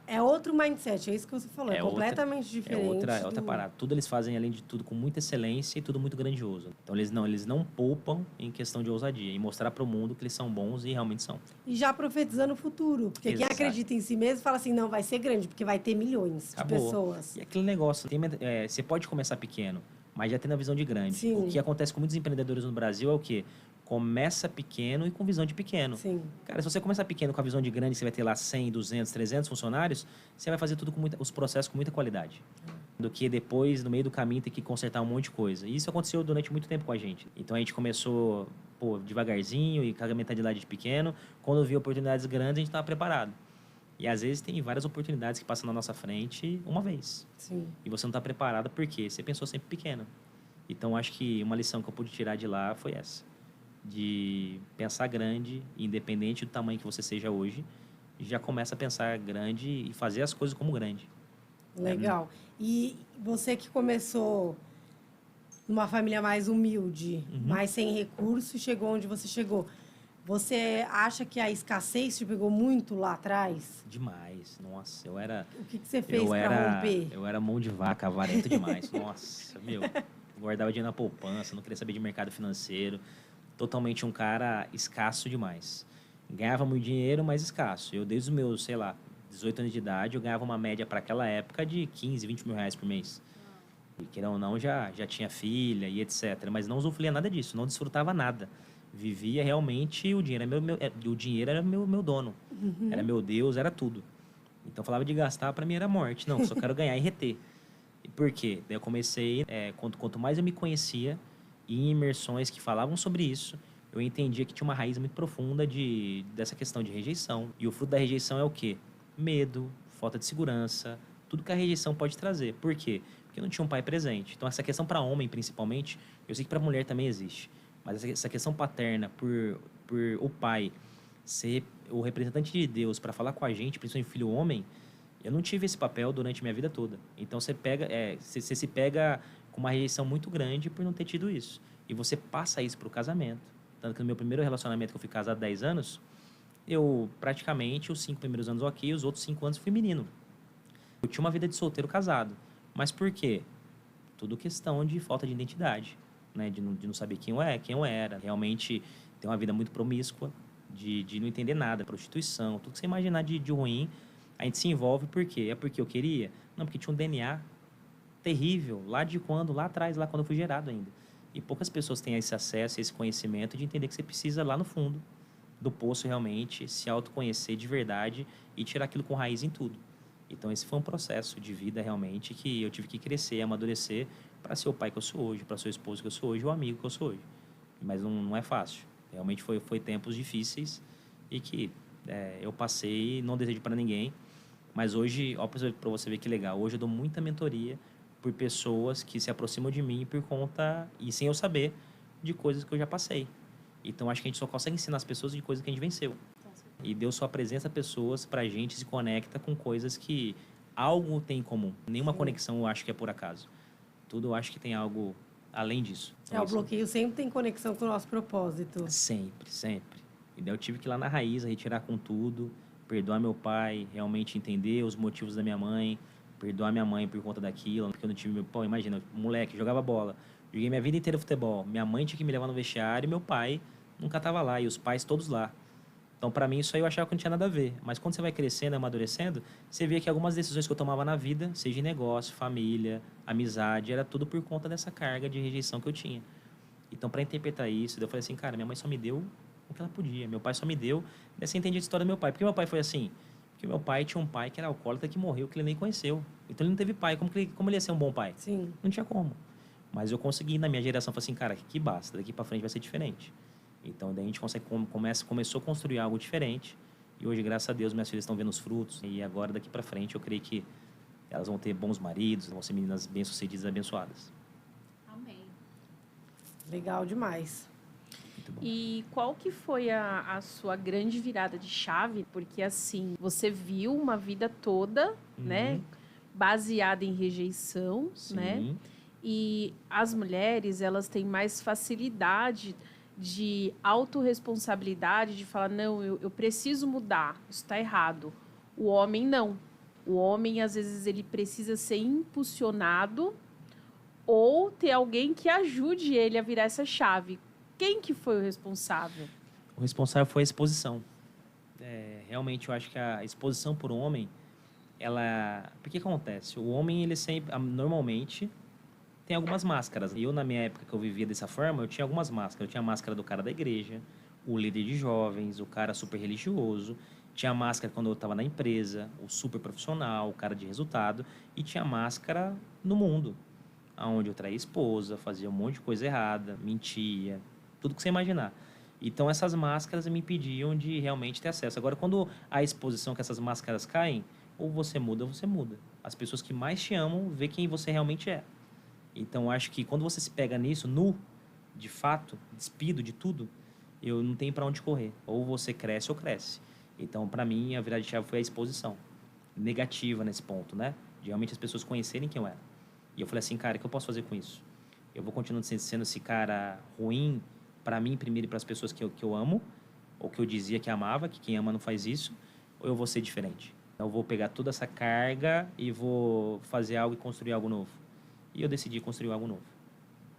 É outro mindset, é isso que você falou. É completamente diferente. É outra parada. Tudo eles fazem, além de tudo, com muita excelência e tudo muito grandioso. Então, eles não poupam em questão de ousadia. E mostrar para o mundo que eles são bons e realmente são. E já profetizando o futuro. Porque quem acredita em si mesmo fala assim, não, vai ser grande, porque vai ter milhões de pessoas. E aquele negócio, você pode começar pequeno, mas já tendo a visão de grande. Sim. O que acontece com muitos empreendedores no Brasil é o quê? Começa pequeno e com visão de pequeno. Sim. Cara, se você começar pequeno com a visão de grande, você vai ter lá 100, 200, 300 funcionários, você vai fazer tudo os processos com muita qualidade. Do que depois, no meio do caminho, ter que consertar um monte de coisa. E isso aconteceu durante muito tempo com a gente. Então, a gente começou devagarzinho e com a mentalidade de pequeno. Quando viu oportunidades grandes, a gente estava preparado. E, às vezes, tem várias oportunidades que passam na nossa frente uma vez. Sim. E você não está preparado porque você pensou sempre pequeno. Então, acho que uma lição que eu pude tirar de lá foi essa. De pensar grande, independente do tamanho que você seja hoje, já começa a pensar grande e fazer as coisas como grande. Legal. E você que começou numa família mais humilde, mais sem recurso, e chegou onde você chegou, você acha que a escassez te pegou muito lá atrás? Demais. Nossa, eu era... O que você fez para romper? Eu era mão de vaca, avarento demais. Nossa, guardava dinheiro na poupança, não queria saber de mercado financeiro. Totalmente um cara escasso demais. Ganhava muito dinheiro, mas escasso. Eu, desde os meus, 18 anos de idade, eu ganhava uma média para aquela época de 15, 20 mil reais por mês. E, querendo ou não, já tinha filha e etc. Mas não usufruía nada disso, não desfrutava nada. Vivia realmente, o dinheiro era meu dono. Era meu Deus, era tudo. Então, falava de gastar, para mim era morte. Não, só quero ganhar e reter. E por quê? Daí eu comecei, quanto mais eu me conhecia, e em imersões que falavam sobre isso, eu entendia que tinha uma raiz muito profunda dessa questão de rejeição. E o fruto da rejeição é o quê? Medo, falta de segurança, tudo que a rejeição pode trazer. Por quê? Porque porque não tinha um pai presente. Então, essa questão para homem, principalmente, eu sei que para mulher também existe, mas essa questão paterna por o pai ser o representante de Deus para falar com a gente, principalmente filho homem, eu não tive esse papel durante minha vida toda. Então, você se pega com uma rejeição muito grande por não ter tido isso. E você passa isso para o casamento. Tanto que no meu primeiro relacionamento, que eu fui casado há 10 anos, eu praticamente, os 5 primeiros anos ok, os outros 5 anos fui menino. Eu tinha uma vida de solteiro casado. Mas por quê? Tudo questão de falta de identidade, né? De não saber quem eu era. Realmente ter uma vida muito promíscua, de não entender nada, prostituição, tudo que você imaginar de ruim, a gente se envolve por quê? É porque eu queria? Não, porque tinha um DNA terrível, lá atrás, lá quando eu fui gerado ainda. E poucas pessoas têm esse acesso, esse conhecimento de entender que você precisa lá no fundo do poço realmente se autoconhecer de verdade e tirar aquilo com raiz em tudo. Então esse foi um processo de vida realmente que eu tive que crescer, amadurecer para ser o pai que eu sou hoje, para ser o esposo que eu sou hoje, o amigo que eu sou hoje. Mas não é fácil. Realmente foi tempos difíceis e que eu passei, não desejo para ninguém. Mas hoje, ó, para você ver que legal, hoje eu dou muita mentoria por pessoas que se aproximam de mim por conta, e sem eu saber, de coisas que eu já passei. Então, acho que a gente só consegue ensinar as pessoas de coisas que a gente venceu. E Deus só apresenta pessoas pra gente, se conecta com coisas que algo tem em comum. Nenhuma conexão eu acho que é por acaso. Tudo eu acho que tem algo além disso. Então, O bloqueio sempre tem conexão com o nosso propósito. Sempre, sempre. E daí eu tive que ir lá na raiz, retirar com tudo, perdoar meu pai, realmente entender os motivos da minha mãe, perdoar minha mãe por conta daquilo, porque eu não tive meu pai. Imagina, moleque, jogava bola, joguei minha vida inteira futebol. Minha mãe tinha que me levar no vestiário e meu pai nunca estava lá, e os pais todos lá. Então, para mim, isso aí eu achava que não tinha nada a ver. Mas quando você vai crescendo, amadurecendo, você vê que algumas decisões que eu tomava na vida, seja em negócio, família, amizade, era tudo por conta dessa carga de rejeição que eu tinha. Então, para interpretar isso, eu falei assim, cara, minha mãe só me deu o que ela podia. Meu pai só me deu. Daí você entende a história do meu pai. Por que meu pai foi assim? Porque meu pai tinha um pai que era alcoólatra, que morreu, que ele nem conheceu. Então, ele não teve pai. Como ele ia ser um bom pai? Sim. Não tinha como. Mas eu consegui, na minha geração, falar assim, cara, aqui basta. Daqui para frente vai ser diferente. Então, daí a gente começou a construir algo diferente. E hoje, graças a Deus, minhas filhas estão vendo os frutos. E agora, daqui para frente, eu creio que elas vão ter bons maridos, vão ser meninas bem-sucedidas e abençoadas. Amém. Legal demais. Muito bom. E qual que foi a sua grande virada de chave? Porque, assim, você viu uma vida toda, né, baseada em rejeição, né? Sim. E as mulheres, elas têm mais facilidade de autorresponsabilidade, de falar, não, eu preciso mudar, isso está errado. O homem, não. O homem, às vezes, ele precisa ser impulsionado ou ter alguém que ajude ele a virar essa chave. Quem que foi o responsável? O responsável foi a exposição. Realmente, eu acho que a exposição por um homem, ela... Por que acontece? O homem, ele sempre, normalmente, tem algumas máscaras. Eu, na minha época que eu vivia dessa forma, eu tinha algumas máscaras. Eu tinha a máscara do cara da igreja, o líder de jovens, o cara super religioso. Tinha a máscara quando eu estava na empresa, o super profissional, o cara de resultado. E tinha a máscara no mundo, onde eu traía a esposa, fazia um monte de coisa errada, mentia, tudo que você imaginar. Então, essas máscaras me impediam de realmente ter acesso. Agora, quando a exposição que essas máscaras caem, ou você muda ou você muda. As pessoas que mais te amam vê quem você realmente é. Então, acho que quando você se pega nisso, nu, de fato, despido de tudo, eu não tenho para onde correr. Ou você cresce ou cresce. Então, para mim, a virada de chave foi a exposição. Negativa nesse ponto, né? De realmente as pessoas conhecerem quem eu era. E eu falei assim, cara, o que eu posso fazer com isso? Eu vou continuar sendo esse cara ruim para mim primeiro e para as pessoas que eu amo, ou que eu dizia que amava, que quem ama não faz isso, ou eu vou ser diferente? Eu vou pegar toda essa carga e vou fazer algo e construir algo novo. E eu decidi construir algo novo,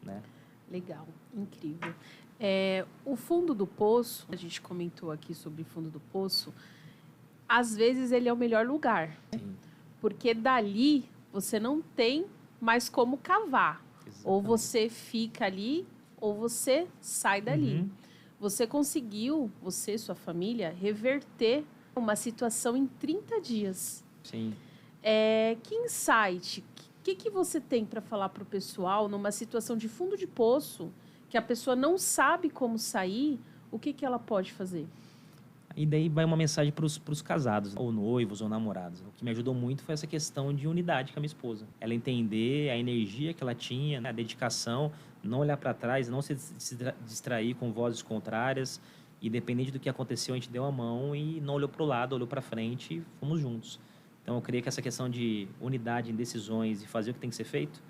né? Legal, incrível. O fundo do poço, a gente comentou aqui sobre o fundo do poço, às vezes ele é o melhor lugar. Sim. Porque dali você não tem mais como cavar. Exatamente. Ou você fica ali, ou você sai dali. Você conseguiu, você e sua família, reverter uma situação em 30 dias. Sim. Que insight, o que você tem para falar para o pessoal numa situação de fundo de poço, que a pessoa não sabe como sair, o que ela pode fazer? E daí vai uma mensagem para os casados, ou noivos, ou namorados. O que me ajudou muito foi essa questão de unidade com a minha esposa. Ela entender a energia que ela tinha, né, a dedicação, não olhar para trás, não se distrair com vozes contrárias. Independente do que aconteceu, a gente deu a mão e não olhou para o lado, olhou para frente e fomos juntos. Então, eu creio que essa questão de unidade em decisões e fazer o que tem que ser feito,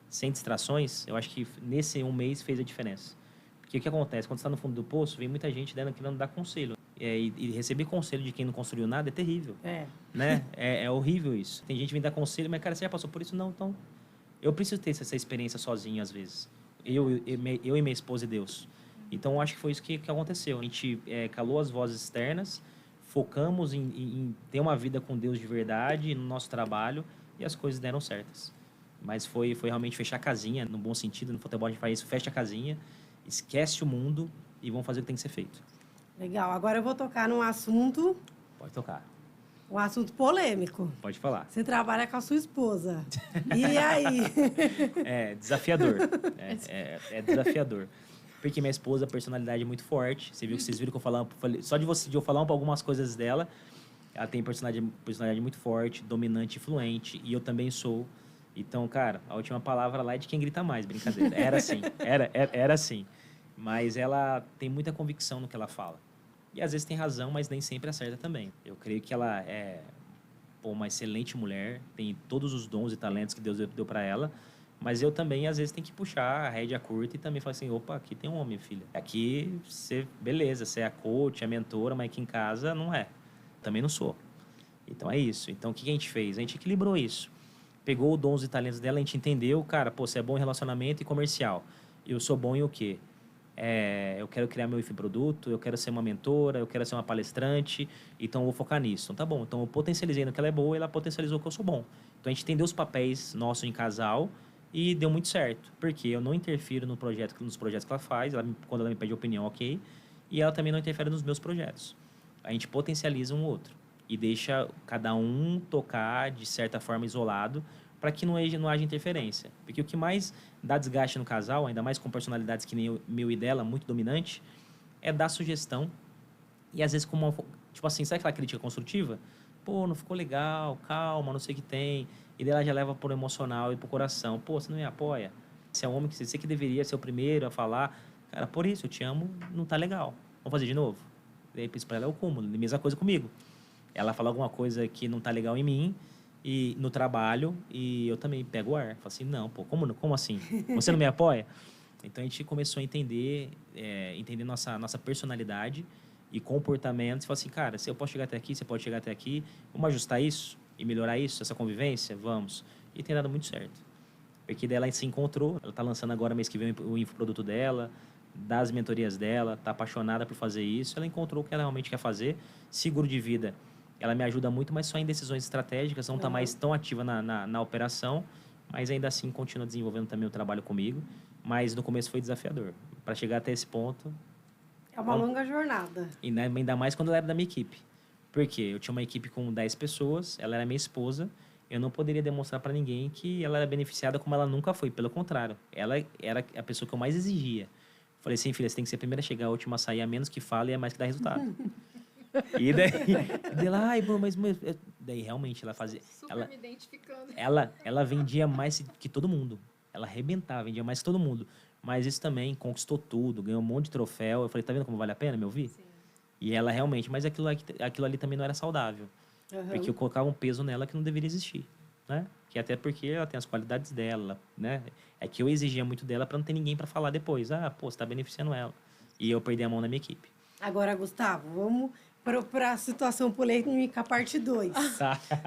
sem distrações, eu acho que nesse um mês fez a diferença. Porque o que acontece? Quando você está no fundo do poço, vem muita gente querendo dar conselho. E receber conselho de quem não construiu nada é terrível. Né? É horrível isso. Tem gente que vem dar conselho, mas, cara, você já passou por isso? Não, então... Eu preciso ter essa experiência sozinho, às vezes. Eu e minha esposa e Deus. Então, eu acho que foi isso que aconteceu. A gente calou as vozes externas, focamos em ter uma vida com Deus de verdade no nosso trabalho e as coisas deram certas. Mas foi realmente fechar a casinha, no bom sentido. No futebol a gente faz isso, fecha a casinha, esquece o mundo e vamos fazer o que tem que ser feito. Legal. Agora eu vou tocar num assunto... Pode tocar. Um assunto polêmico. Pode falar. Você trabalha com a sua esposa. E aí? É desafiador. É desafiador. Porque minha esposa, a personalidade é muito forte. Vocês viram que eu falei, só de eu falar algumas coisas dela, ela tem personalidade muito forte, dominante e fluente. E eu também sou. Então, cara, a última palavra lá é de quem grita mais, brincadeira. Era assim. Era assim. Mas ela tem muita convicção no que ela fala. E às vezes tem razão, mas nem sempre acerta também. Eu creio que ela é uma excelente mulher, tem todos os dons e talentos que Deus deu para ela, mas eu também, às vezes, tenho que puxar a rédea curta e também falar assim, opa, aqui tem um homem, filha. Aqui, beleza, você é a coach, a mentora, mas aqui em casa não é. Também não sou. Então, é isso. Então, o que a gente fez? A gente equilibrou isso. Pegou os dons e talentos dela, a gente entendeu, cara, você é bom em relacionamento e comercial. Eu sou bom em o quê? Eu quero criar meu infoproduto, eu quero ser uma mentora, eu quero ser uma palestrante, então eu vou focar nisso. Então tá bom, então eu potencializei no que ela é boa e ela potencializou que eu sou bom. Então a gente entendeu os papéis nossos em casal e deu muito certo, porque eu não interfiro nos projetos que ela faz, quando ela me pede opinião, ok, e ela também não interfere nos meus projetos. A gente potencializa um outro e deixa cada um tocar de certa forma isolado, para que não haja interferência. Porque o que mais dá desgaste no casal, ainda mais com personalidades que nem o meu e dela, muito dominante, é dar sugestão. E às vezes com uma... Tipo assim, sabe aquela crítica construtiva? Pô, não ficou legal, calma, não sei o que tem. E daí ela já leva pro emocional e pro coração. Pô, você não me apoia? Você é um homem que você que deveria ser o primeiro a falar. Cara, por isso, eu te amo, não tá legal. Vamos fazer de novo? Daí isso pra ela é o cúmulo. Mesma coisa comigo. Ela fala alguma coisa que não tá legal em mim, e no trabalho, e eu também pego o ar. Falo assim, não, pô, como assim? Você não me apoia? Então, a gente começou a entender nossa personalidade e comportamento. E falou assim, cara, se eu posso chegar até aqui, você pode chegar até aqui, vamos ajustar isso e melhorar isso, essa convivência? Vamos. E tem dado muito certo. Porque daí ela se encontrou, ela está lançando agora, mês que vem, o infoproduto dela, das mentorias dela, está apaixonada por fazer isso, ela encontrou o que ela realmente quer fazer. Seguro de vida, ela me ajuda muito, mas só em decisões estratégicas, não está mais tão ativa na operação, mas ainda assim continua desenvolvendo também o trabalho comigo. Mas no começo foi desafiador. Para chegar até esse ponto... É uma longa jornada. E ainda mais quando ela era da minha equipe. Por quê? Eu tinha uma equipe com 10 pessoas, ela era minha esposa, eu não poderia demonstrar para ninguém que ela era beneficiada como ela nunca foi. Pelo contrário, ela era a pessoa que eu mais exigia. Falei assim, filha, você tem que ser a primeira a chegar, a última a sair, a menos que fale e é mais que dá resultado. E daí ela, ai, mas daí realmente ela fazia... Super me identificando. Ela vendia mais que todo mundo. Ela arrebentava, vendia mais que todo mundo. Mas isso também conquistou tudo, ganhou um monte de troféu. Eu falei, tá vendo como vale a pena me ouvir? Sim. E ela realmente... Mas aquilo ali também não era saudável. Uhum. Porque eu colocava um peso nela que não deveria existir, né? Que até porque ela tem as qualidades dela, né? É que eu exigia muito dela para não ter ninguém para falar depois. Ah, pô, você tá beneficiando ela. E eu perdi a mão na minha equipe. Agora, Gustavo, vamos para a situação polêmica parte 2.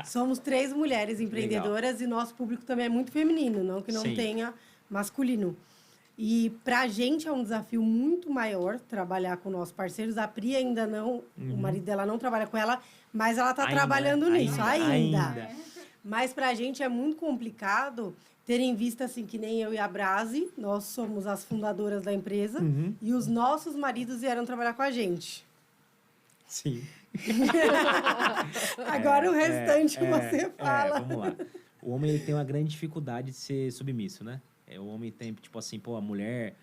Somos 3 mulheres empreendedoras. Legal. E nosso público também é muito feminino, não que não Sim. tenha masculino. E pra gente é um desafio muito maior trabalhar com nossos parceiros. A Pri ainda não, o marido dela não trabalha com ela, mas ela tá trabalhando nisso ainda. Mas pra gente é muito complicado ter em vista, assim, que nem eu e a Brasi, nós somos as fundadoras da empresa, e os nossos maridos vieram trabalhar com a gente. Sim. Agora o restante você fala. Vamos lá. O homem ele tem uma grande dificuldade de ser submisso, né? O homem tem, tipo assim, pô, a mulher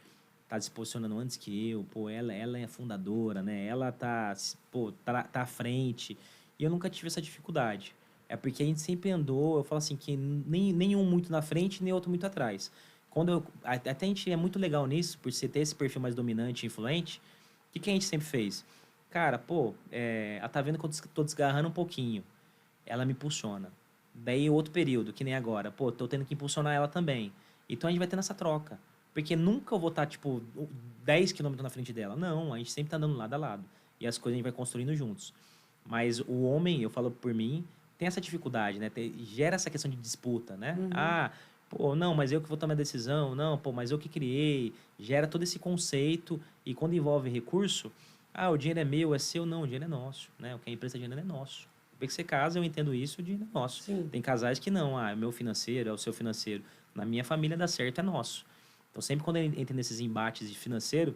tá se posicionando antes que eu, pô, ela é fundadora, né? Ela tá, pô, tá à frente. E eu nunca tive essa dificuldade. É porque a gente sempre andou, eu falo assim, que nenhum muito na frente, nem outro muito atrás. Até a gente é muito legal nisso, por você ter esse perfil mais dominante e influente. O que a gente sempre fez? Cara, pô, ela tá vendo que eu tô desgarrando um pouquinho. Ela me impulsiona. Daí, outro período, que nem agora. Pô, tô tendo que impulsionar ela também. Então, a gente vai tendo essa troca. Porque nunca eu vou estar, tipo, 10 quilômetros na frente dela. Não, a gente sempre tá andando lado a lado. E as coisas a gente vai construindo juntos. Mas o homem, eu falo por mim, tem essa dificuldade, né? Gera essa questão de disputa, né? Ah, pô, não, mas eu que vou tomar a decisão. Não, pô, mas eu que criei. Gera todo esse conceito. E quando envolve recurso, o dinheiro é meu, é seu. Não, o dinheiro é nosso, né? O que a empresa está gerando é nosso. Porque você casa, eu entendo isso, o dinheiro é nosso. Sim. Tem casais que não, é meu financeiro, é o seu financeiro. Na minha família dá certo, é nosso. Então, sempre quando eu entro nesses embates de financeiro,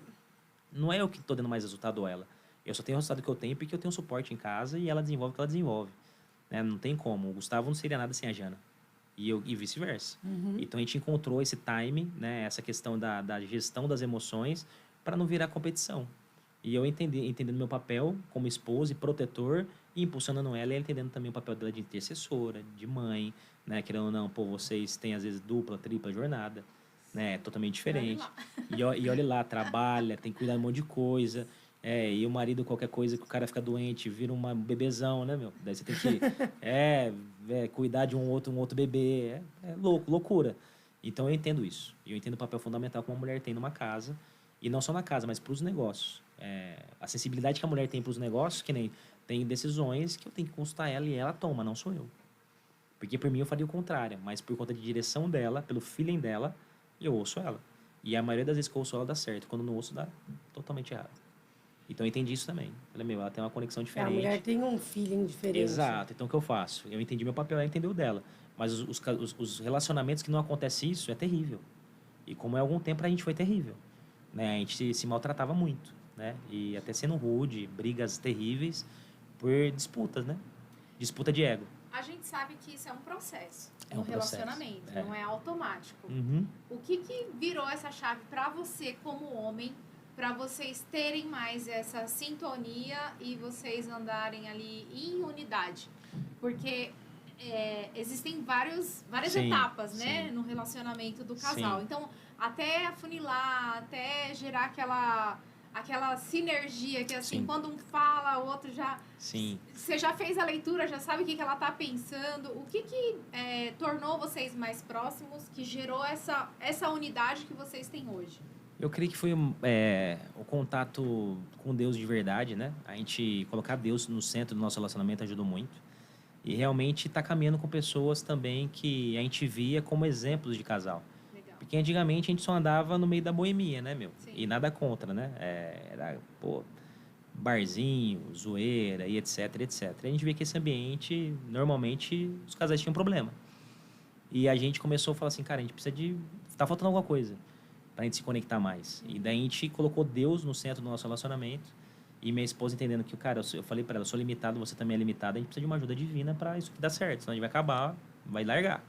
não é eu que estou dando mais resultado ou ela. Eu só tenho o resultado que eu tenho porque eu tenho suporte em casa e ela desenvolve o que ela desenvolve. Né? Não tem como. O Gustavo não seria nada sem a Jana. E vice-versa. Então, a gente encontrou esse time, né? Essa questão da gestão das emoções para não virar competição. E eu entendendo meu papel como esposa e protetor e impulsionando ela e entendendo também o papel dela de intercessora, de mãe, né? Querendo ou não, pô, vocês têm às vezes dupla, tripla jornada, né? Totalmente diferente. E olha lá, trabalha, tem que cuidar de um monte de coisa. E o marido, qualquer coisa que o cara fica doente, vira um bebezão, né, meu? Daí você tem que cuidar de um outro bebê. É loucura. Então eu entendo isso. E eu entendo o papel fundamental que uma mulher tem numa casa. E não só na casa, mas para os negócios. A sensibilidade que a mulher tem para os negócios, que nem tem decisões que eu tenho que consultar ela e ela toma, não sou eu. Porque por mim eu faria o contrário, mas por conta de direção dela, pelo feeling dela, eu ouço ela. E a maioria das vezes que eu ouço ela dá certo. Quando não ouço, dá totalmente errado. Então eu entendi isso também. Falei, ela tem uma conexão diferente. A mulher tem um feeling diferente. Exato. Então o que eu faço? Eu entendi meu papel, ela entendeu o dela. Mas os relacionamentos que não acontece isso é terrível. E como há algum tempo a gente foi terrível. Né? A gente se maltratava muito. Né? E até sendo rude, brigas terríveis por disputas, né? Disputa de ego. A gente sabe que isso é um processo no relacionamento, não é automático. O que virou essa chave para você como homem, para vocês terem mais essa sintonia e vocês andarem ali em unidade? Porque existem várias etapas, né, no relacionamento do casal. Sim. Então, até afunilar, até gerar aquela sinergia que, assim, sim, quando um fala, o outro já... Sim. Você já fez a leitura, já sabe o que ela tá pensando. O que tornou vocês mais próximos, que gerou essa unidade que vocês têm hoje? Eu creio que foi o contato com Deus de verdade, né? A gente colocar Deus no centro do nosso relacionamento ajudou muito. E realmente tá caminhando com pessoas também que a gente via como exemplos de casal. Porque antigamente a gente só andava no meio da boemia, né, meu? Sim. E nada contra, né? Era, barzinho, zoeira e etc, etc. A gente via que esse ambiente, normalmente, os casais tinham problema. E a gente começou a falar assim, cara, a gente precisa de... Tá faltando alguma coisa pra gente se conectar mais. E daí a gente colocou Deus no centro do nosso relacionamento. E minha esposa entendendo que, cara, eu falei pra ela, eu sou limitado, você também é limitado, a gente precisa de uma ajuda divina pra isso que dar certo. Senão a gente vai acabar, vai largar.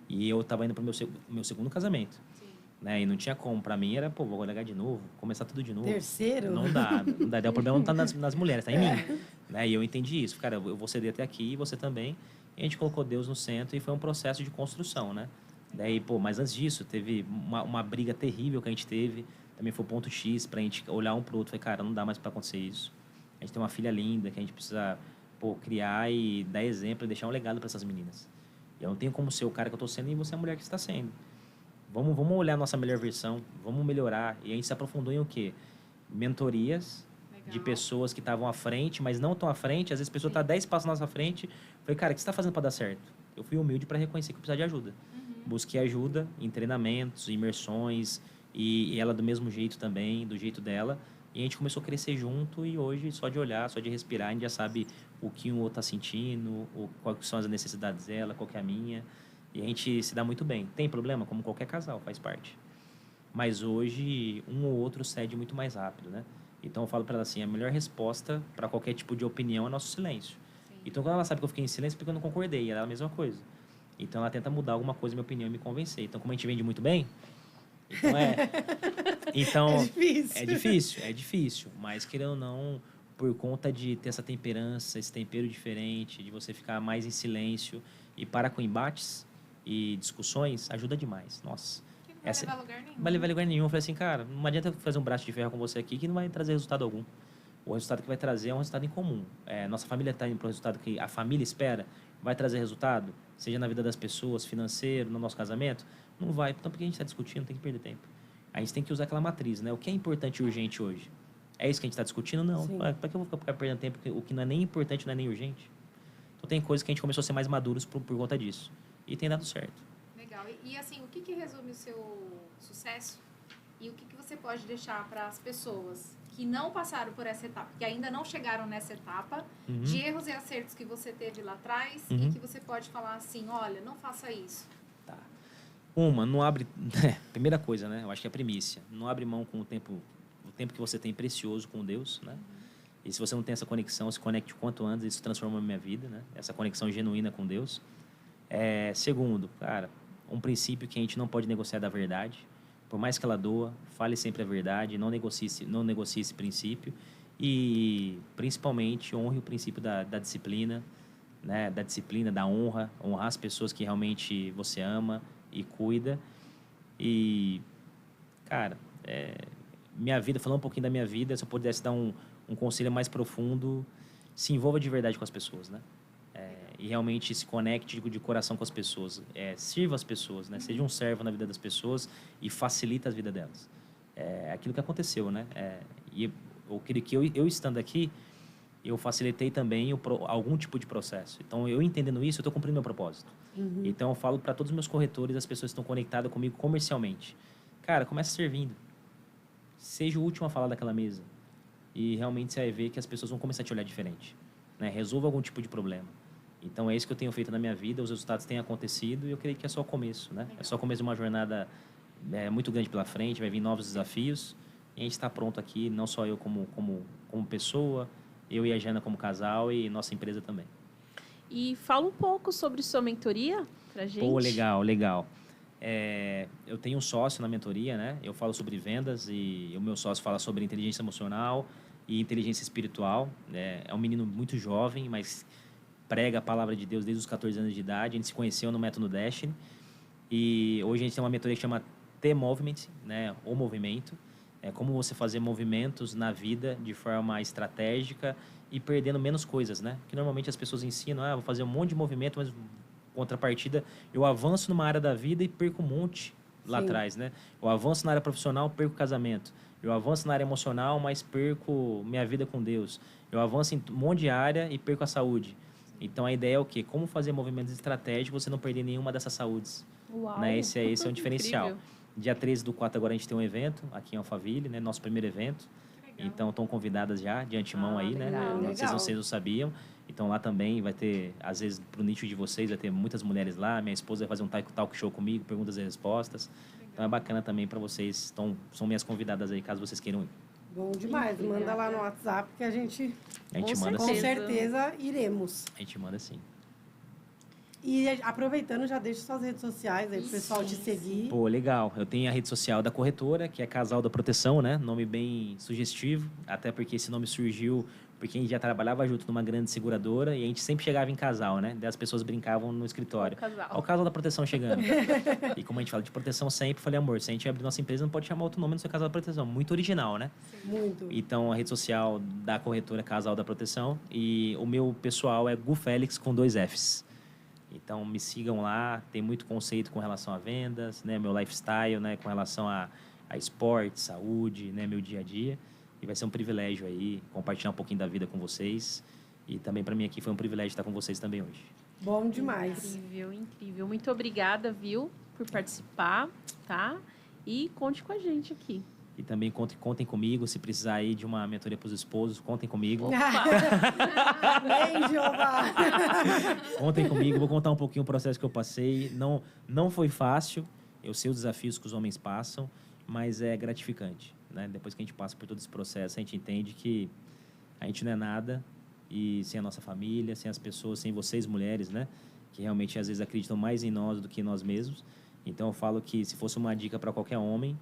E eu tava indo pro meu segundo casamento. Sim. Né? E não tinha como. Pra mim era, vou largar de novo, começar tudo de novo. Terceiro? Não dá. O problema não tá nas mulheres, tá em mim. Né? E eu entendi isso. Cara, eu vou ceder até aqui, e você também. E a gente colocou Deus no centro e foi um processo de construção, né? Daí, mas antes disso, teve uma briga terrível que a gente teve. Também foi o ponto X pra gente olhar um pro outro. Falei, cara, não dá mais pra acontecer isso. A gente tem uma filha linda que a gente precisa, criar e dar exemplo e deixar um legado pra essas meninas. Eu não tenho como ser o cara que eu tô sendo e você é a mulher que está sendo. Vamos olhar a nossa melhor versão, vamos melhorar. E a gente se aprofundou em o quê? Mentorias. Legal. De pessoas que estavam à frente, mas não tão à frente. Às vezes a pessoa está 10 passos na nossa frente. Falei, cara, o que você está fazendo para dar certo? Eu fui humilde para reconhecer que eu precisava de ajuda. Busquei ajuda em treinamentos, imersões. E ela do mesmo jeito também, do jeito dela. E a gente começou a crescer junto e hoje, só de olhar, só de respirar, a gente já sabe o que um outro está sentindo, quais são as necessidades dela, qual que é a minha. E a gente se dá muito bem. Tem problema? Como qualquer casal, faz parte. Mas hoje, um ou outro cede muito mais rápido, né? Então, eu falo para ela assim, a melhor resposta para qualquer tipo de opinião é nosso silêncio. Sim. Então, quando ela sabe que eu fiquei em silêncio, é porque eu não concordei. Ela é a mesma coisa. Então, ela tenta mudar alguma coisa, minha opinião, e me convencer. Então, como a gente vende muito bem, Então, então É difícil. é difícil. Mas, querendo ou não, por conta de ter essa temperança, esse tempero diferente, de você ficar mais em silêncio e parar com embates e discussões, ajuda demais. Nossa. Que não vai levar a lugar nenhum. Não vai levar a lugar nenhum. Eu falei assim, cara, não adianta eu fazer um braço de ferro com você aqui que não vai trazer resultado algum. O resultado que vai trazer é um resultado em comum. Nossa família está indo para o resultado que a família espera, vai trazer resultado, seja na vida das pessoas, financeiro, no nosso casamento, não vai. Então, por que a gente está discutindo? Tem que perder tempo. A gente tem que usar aquela matriz, né? O que é importante e urgente hoje? É isso que a gente está discutindo? Não. Sim. Para que eu vou ficar perdendo tempo? O que não é nem importante, não é nem urgente. Então, tem coisas que a gente começou a ser mais maduros por conta disso. E tem dado certo. Legal. E assim, o que resume o seu sucesso? E o que você pode deixar para as pessoas que não passaram por essa etapa, que ainda não chegaram nessa etapa, de erros e acertos que você teve lá atrás e que você pode falar assim, olha, não faça isso. Tá. Não abre... Primeira coisa, né? Eu acho que é a primícia. Não abre mão com o tempo que você tem precioso com Deus, né? E se você não tem essa conexão, se conecte o quanto antes, isso transforma a minha vida, né? Essa conexão genuína com Deus. Segundo, cara, um princípio que a gente não pode negociar da verdade. Por mais que ela doa, fale sempre a verdade, não negocie esse princípio e, principalmente, honre o princípio da disciplina, né? Da disciplina, da honra, honrar as pessoas que realmente você ama e cuida. E, cara, minha vida, falando um pouquinho da minha vida, se eu pudesse dar um conselho mais profundo, se envolva de verdade com as pessoas, né? E realmente se conecte de coração com as pessoas. Sirva as pessoas, né? Seja um servo na vida das pessoas e facilita a vida delas. É aquilo que aconteceu, né? E eu creio que eu estando aqui, eu facilitei também algum tipo de processo. Então, eu entendendo isso, eu estou cumprindo meu propósito. Então, eu falo para todos os meus corretores, as pessoas que estão conectadas comigo comercialmente. Cara, comece servindo. Seja o último a falar daquela mesa. E realmente você vai ver que as pessoas vão começar a te olhar diferente. Né? Resolva algum tipo de problema. Então, é isso que eu tenho feito na minha vida, os resultados têm acontecido e eu creio que é só o começo, né? É só o começo de uma jornada muito grande pela frente, vai vir novos desafios e a gente está pronto aqui, não só eu como pessoa, eu e a Jana como casal e nossa empresa também. E fala um pouco sobre sua mentoria pra gente. Pô, legal. Eu tenho um sócio na mentoria, né? Eu falo sobre vendas e o meu sócio fala sobre inteligência emocional e inteligência espiritual. É um menino muito jovem, mas prega a palavra de Deus desde os 14 anos de idade. A gente se conheceu no Método Destiny. E hoje a gente tem uma mentoria que chama T-Movement, né? O movimento. É como você fazer movimentos na vida de forma estratégica e perdendo menos coisas, né? Porque normalmente as pessoas ensinam, vou fazer um monte de movimento, mas contrapartida, eu avanço numa área da vida e perco um monte lá atrás, né? Eu avanço na área profissional, perco casamento. Eu avanço na área emocional, mas perco minha vida com Deus. Eu avanço em um monte de área e perco a saúde. Então, a ideia é o quê? Como fazer movimentos estratégicos você não perder nenhuma dessas saúdes. Uau! Né? Esse é um diferencial. Incrível. Dia 13/4 agora a gente tem um evento aqui em Alphaville, né? Nosso primeiro evento. Então, estão convidadas já de antemão aí, né? legal. Vocês não sabiam. Então, lá também vai ter, às vezes, pro nicho de vocês, vai ter muitas mulheres lá. Minha esposa vai fazer um talk show comigo, perguntas e respostas. Então, é bacana também para vocês. São minhas convidadas aí, caso vocês queiram ir. Bom demais. Manda lá no WhatsApp que a gente manda com sim. certeza iremos. A gente manda sim. E aproveitando, já deixa suas redes sociais aí pro pessoal te seguir. Pô, legal. Eu tenho a rede social da corretora, que é Casal da Proteção, né? Nome bem sugestivo, até porque esse nome surgiu porque a gente já trabalhava junto numa grande seguradora e a gente sempre chegava em casal, né? Daí as pessoas brincavam no escritório. Olha o Casal da Proteção chegando. E como a gente fala de proteção sempre, falei, amor, se a gente abrir nossa empresa, não pode chamar outro nome no seu Casal da Proteção. Muito original, né? Muito. Então, a rede social da corretora é Casal da Proteção e o meu pessoal é Gu Félix com 2 Fs. Então, me sigam lá. Tem muito conceito com relação a vendas, né? Meu lifestyle, né? Com relação a esporte, saúde, né? Meu dia a dia. E vai ser um privilégio aí compartilhar um pouquinho da vida com vocês. E também para mim aqui foi um privilégio estar com vocês também hoje. Bom demais. Incrível, incrível. Muito obrigada, viu, por participar, tá? E conte com a gente aqui. E também contem comigo, se precisar aí de uma mentoria para os esposos, contem comigo. Bem, Jeová. Contem comigo, vou contar um pouquinho o processo que eu passei. Não foi fácil, eu sei os desafios que os homens passam, mas é gratificante, né? Depois que a gente passa por todo esse processo, a gente entende que a gente não é nada e sem a nossa família, sem as pessoas, sem vocês mulheres, né? Que realmente às vezes acreditam mais em nós do que em nós mesmos. Então, eu falo que se fosse uma dica para qualquer homem,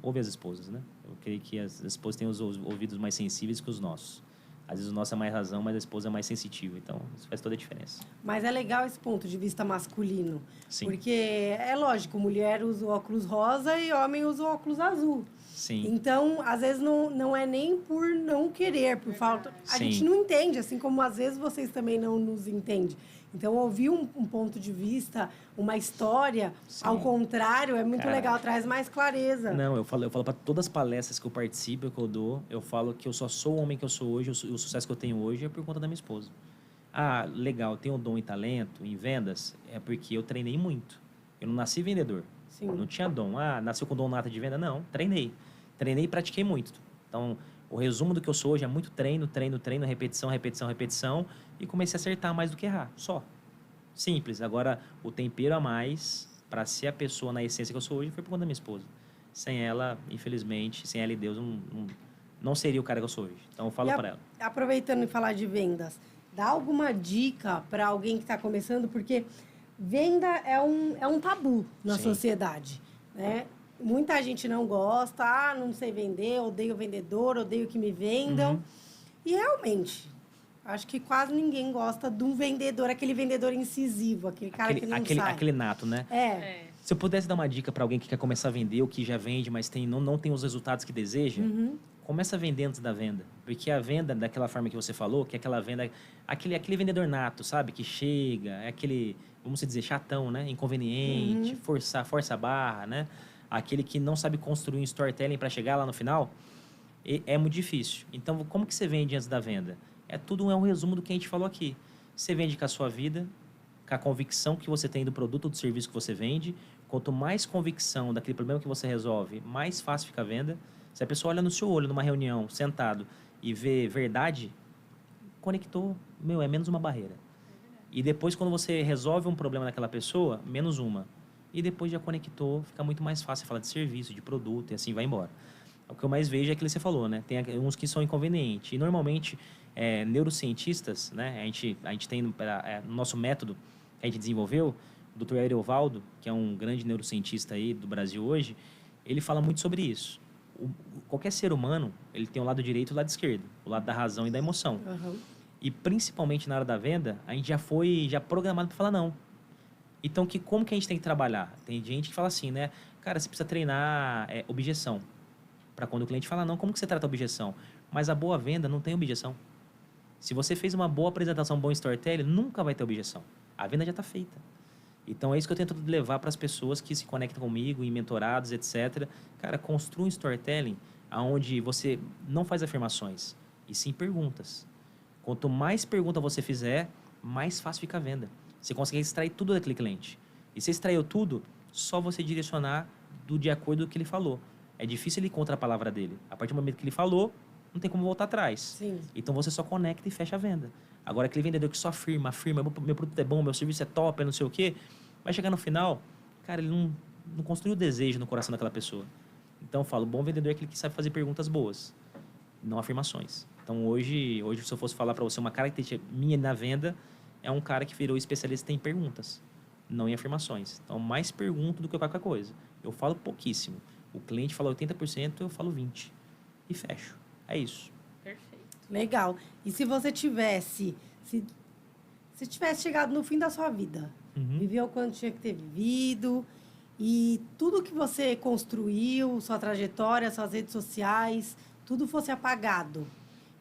ouve as esposas, né? Eu creio que as esposas têm os ouvidos mais sensíveis que os nossos. Às vezes o nosso é mais razão, mas a esposa é mais sensitiva. Então, isso faz toda a diferença. Mas é legal esse ponto de vista masculino. Sim. Porque é lógico, mulher usa o óculos rosa e homem usa o óculos azul. Sim. Então, às vezes, não é nem por não querer, por falta... A Sim. gente não entende, assim como às vezes vocês também não nos entendem. Então, ouvir um ponto de vista, uma história, Sim. ao contrário, é muito Cara, legal, traz mais clareza. Não, eu falo para todas as palestras que eu participo, que eu dou, eu falo que eu só sou o homem que eu sou hoje, o sucesso que eu tenho hoje é por conta da minha esposa. Ah, legal, tenho dom e talento em vendas, é porque eu treinei muito. Eu não nasci vendedor. Sim. Não tinha dom. Ah, nasceu com dom nato de venda? Não, treinei. Treinei e pratiquei muito. Então, o resumo do que eu sou hoje é muito treino, repetição, repetição, repetição. E comecei a acertar mais do que errar. Só. Simples. Agora, o tempero a mais para ser a pessoa na essência que eu sou hoje foi por conta da minha esposa. Sem ela, infelizmente, sem ela e Deus, não seria o cara que eu sou hoje. Então, eu falo para ela. Aproveitando e falar de vendas, dá alguma dica para alguém que está começando? Porque venda é um tabu na Sim. sociedade, né? Muita gente não gosta, não sei vender, odeio vendedor, odeio que me vendam. Uhum. E realmente, acho que quase ninguém gosta de um vendedor, aquele vendedor incisivo, aquele cara que não sai. Aquele nato, né? É. Se eu pudesse dar uma dica para alguém que quer começar a vender ou que já vende, mas não tem os resultados que deseja, começa a vender antes da venda. Porque a venda, daquela forma que você falou, que é aquela venda... Aquele vendedor nato, sabe? Que chega, é aquele, vamos dizer, chatão, né? Inconveniente, força a barra, né? Aquele que não sabe construir um storytelling para chegar lá no final, é muito difícil. Então, como que você vende antes da venda? Tudo é um resumo do que a gente falou aqui. Você vende com a sua vida, com a convicção que você tem do produto ou do serviço que você vende. Quanto mais convicção daquele problema que você resolve, mais fácil fica a venda. Se a pessoa olha no seu olho, numa reunião, sentado, e vê verdade, conectou, é menos uma barreira. E depois, quando você resolve um problema daquela pessoa, menos uma. E depois já conectou, fica muito mais fácil falar de serviço, de produto, e assim vai embora. O que eu mais vejo é aquilo que você falou, né? Tem uns que são inconvenientes. E, normalmente, neurocientistas, né? A gente tem no nosso método que a gente desenvolveu, o Dr. Ariovaldo, que é um grande neurocientista aí do Brasil hoje, ele fala muito sobre isso. Qualquer ser humano, ele tem o lado direito e o lado esquerdo, o lado da razão e da emoção. E, principalmente na hora da venda, a gente já foi programado para falar não. Então, como que a gente tem que trabalhar? Tem gente que fala assim, né? Cara, você precisa treinar objeção. Para quando o cliente fala não, como que você trata a objeção? Mas a boa venda não tem objeção. Se você fez uma boa apresentação, um bom storytelling, nunca vai ter objeção. A venda já está feita. Então, é isso que eu tento levar para as pessoas que se conectam comigo, em mentorados, etc. Cara, construa um storytelling onde você não faz afirmações, e sim perguntas. Quanto mais pergunta você fizer, mais fácil fica a venda. Você consegue extrair tudo daquele cliente. E se extraiu tudo, só você direcionar de acordo com o que ele falou. É difícil ele ir contra a palavra dele. A partir do momento que ele falou, não tem como voltar atrás. Sim. Então, você só conecta e fecha a venda. Agora, aquele vendedor que só afirma, meu produto é bom, meu serviço é top, não sei o quê, vai chegar no final, cara, ele não construiu desejo no coração daquela pessoa. Então, eu falo, bom vendedor é aquele que sabe fazer perguntas boas, não afirmações. Então, hoje se eu fosse falar para você uma característica minha na venda, é um cara que virou especialista em perguntas, não em afirmações. Então, mais pergunto do que qualquer coisa. Eu falo pouquíssimo. O cliente fala 80%, eu falo 20%. E fecho. É isso. Perfeito. Legal. E se você tivesse... Se tivesse chegado no fim da sua vida, viveu o quanto tinha que ter vivido, e tudo que você construiu, sua trajetória, suas redes sociais, tudo fosse apagado,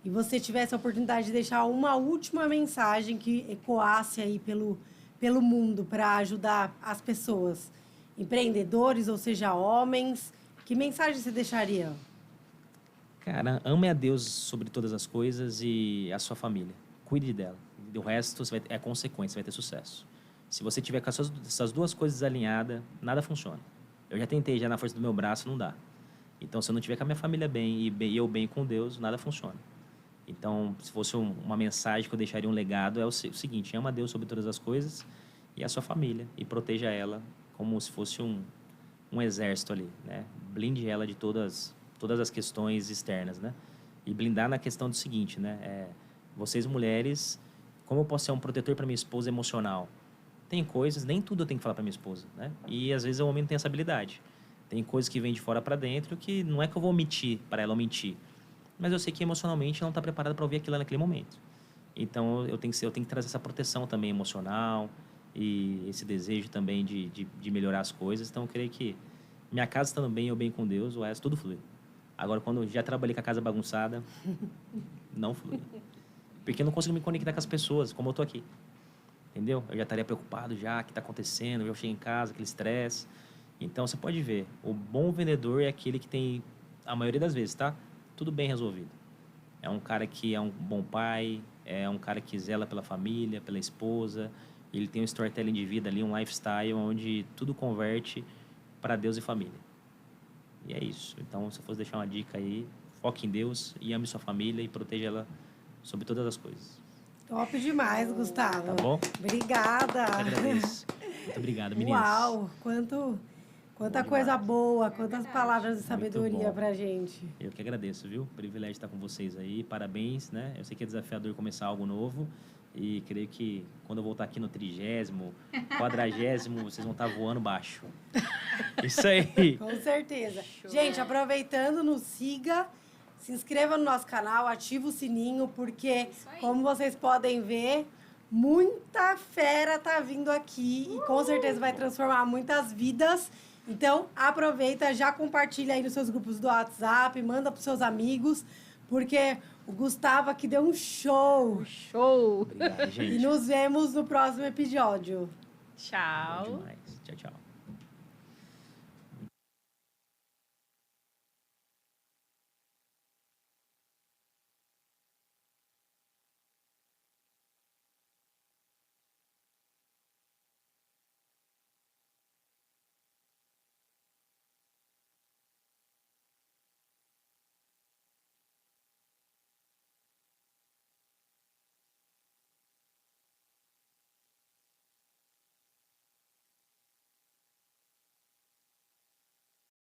e você tivesse a oportunidade de deixar uma última mensagem que ecoasse aí pelo mundo para ajudar as pessoas, empreendedores, ou seja, homens, que mensagem você deixaria? Cara, ame a Deus sobre todas as coisas e a sua família. Cuide dela. O resto é consequência, vai ter sucesso. Se você tiver com essas duas coisas alinhadas, nada funciona. Eu já tentei, já na força do meu braço, não dá. Então, se eu não tiver com a minha família bem e eu bem com Deus, nada funciona. Então, se fosse uma mensagem que eu deixaria um legado, é o seguinte: ama a Deus sobre todas as coisas e a sua família. E proteja ela como se fosse um exército ali, né? Blinde ela de todas as questões externas, né? E blindar na questão do seguinte, né? Vocês mulheres, como eu posso ser um protetor para minha esposa emocional? Tem coisas, nem tudo eu tenho que falar para minha esposa, né? E às vezes o homem não tem essa habilidade. Tem coisas que vêm de fora para dentro que não é que eu vou omitir para ela omitir, mas eu sei que emocionalmente ela não está preparada para ouvir aquilo naquele momento. Então eu tenho que trazer essa proteção também emocional e esse desejo também de melhorar as coisas. Então eu creio que minha casa estando bem, eu bem com Deus, o resto tudo flui. Agora, quando eu já trabalhei com a casa bagunçada, não flui. Porque eu não consigo me conectar com as pessoas, como eu tô aqui. Entendeu? Eu já estaria preocupado já, o que está acontecendo, eu chego em casa, aquele estresse. Então, você pode ver, o bom vendedor é aquele que tem, a maioria das vezes, tá? Tudo bem resolvido. É um cara que é um bom pai, é um cara que zela pela família, pela esposa. Ele tem um storytelling de vida ali, um lifestyle onde tudo converte para Deus e família. E é isso. Então, se eu fosse deixar uma dica aí, foque em Deus e ame sua família e proteja ela sobre todas as coisas. Top demais, Gustavo. Tá bom? Obrigada. Eu agradeço. Muito obrigado, meninas. Uau, quanta coisa boa, quantas palavras de sabedoria bom. pra gente. Eu que agradeço, viu? Privilégio estar com vocês aí. Parabéns, né? Eu sei que é desafiador começar algo novo. E creio que quando eu voltar aqui no 30º, 40º, vocês vão estar voando baixo. Isso aí. Com certeza. Show. Gente, aproveitando, nos siga, se inscreva no nosso canal, ativa o sininho, porque, Isso aí. como vocês podem ver, muita fera tá vindo aqui e com certeza vai transformar muitas vidas. Então, aproveita, já compartilha aí nos seus grupos do WhatsApp, manda pros seus amigos, porque o Gustavo aqui deu um show. Show! Obrigado, gente. E nos vemos no próximo episódio. Tchau. Bom demais. Tchau, tchau.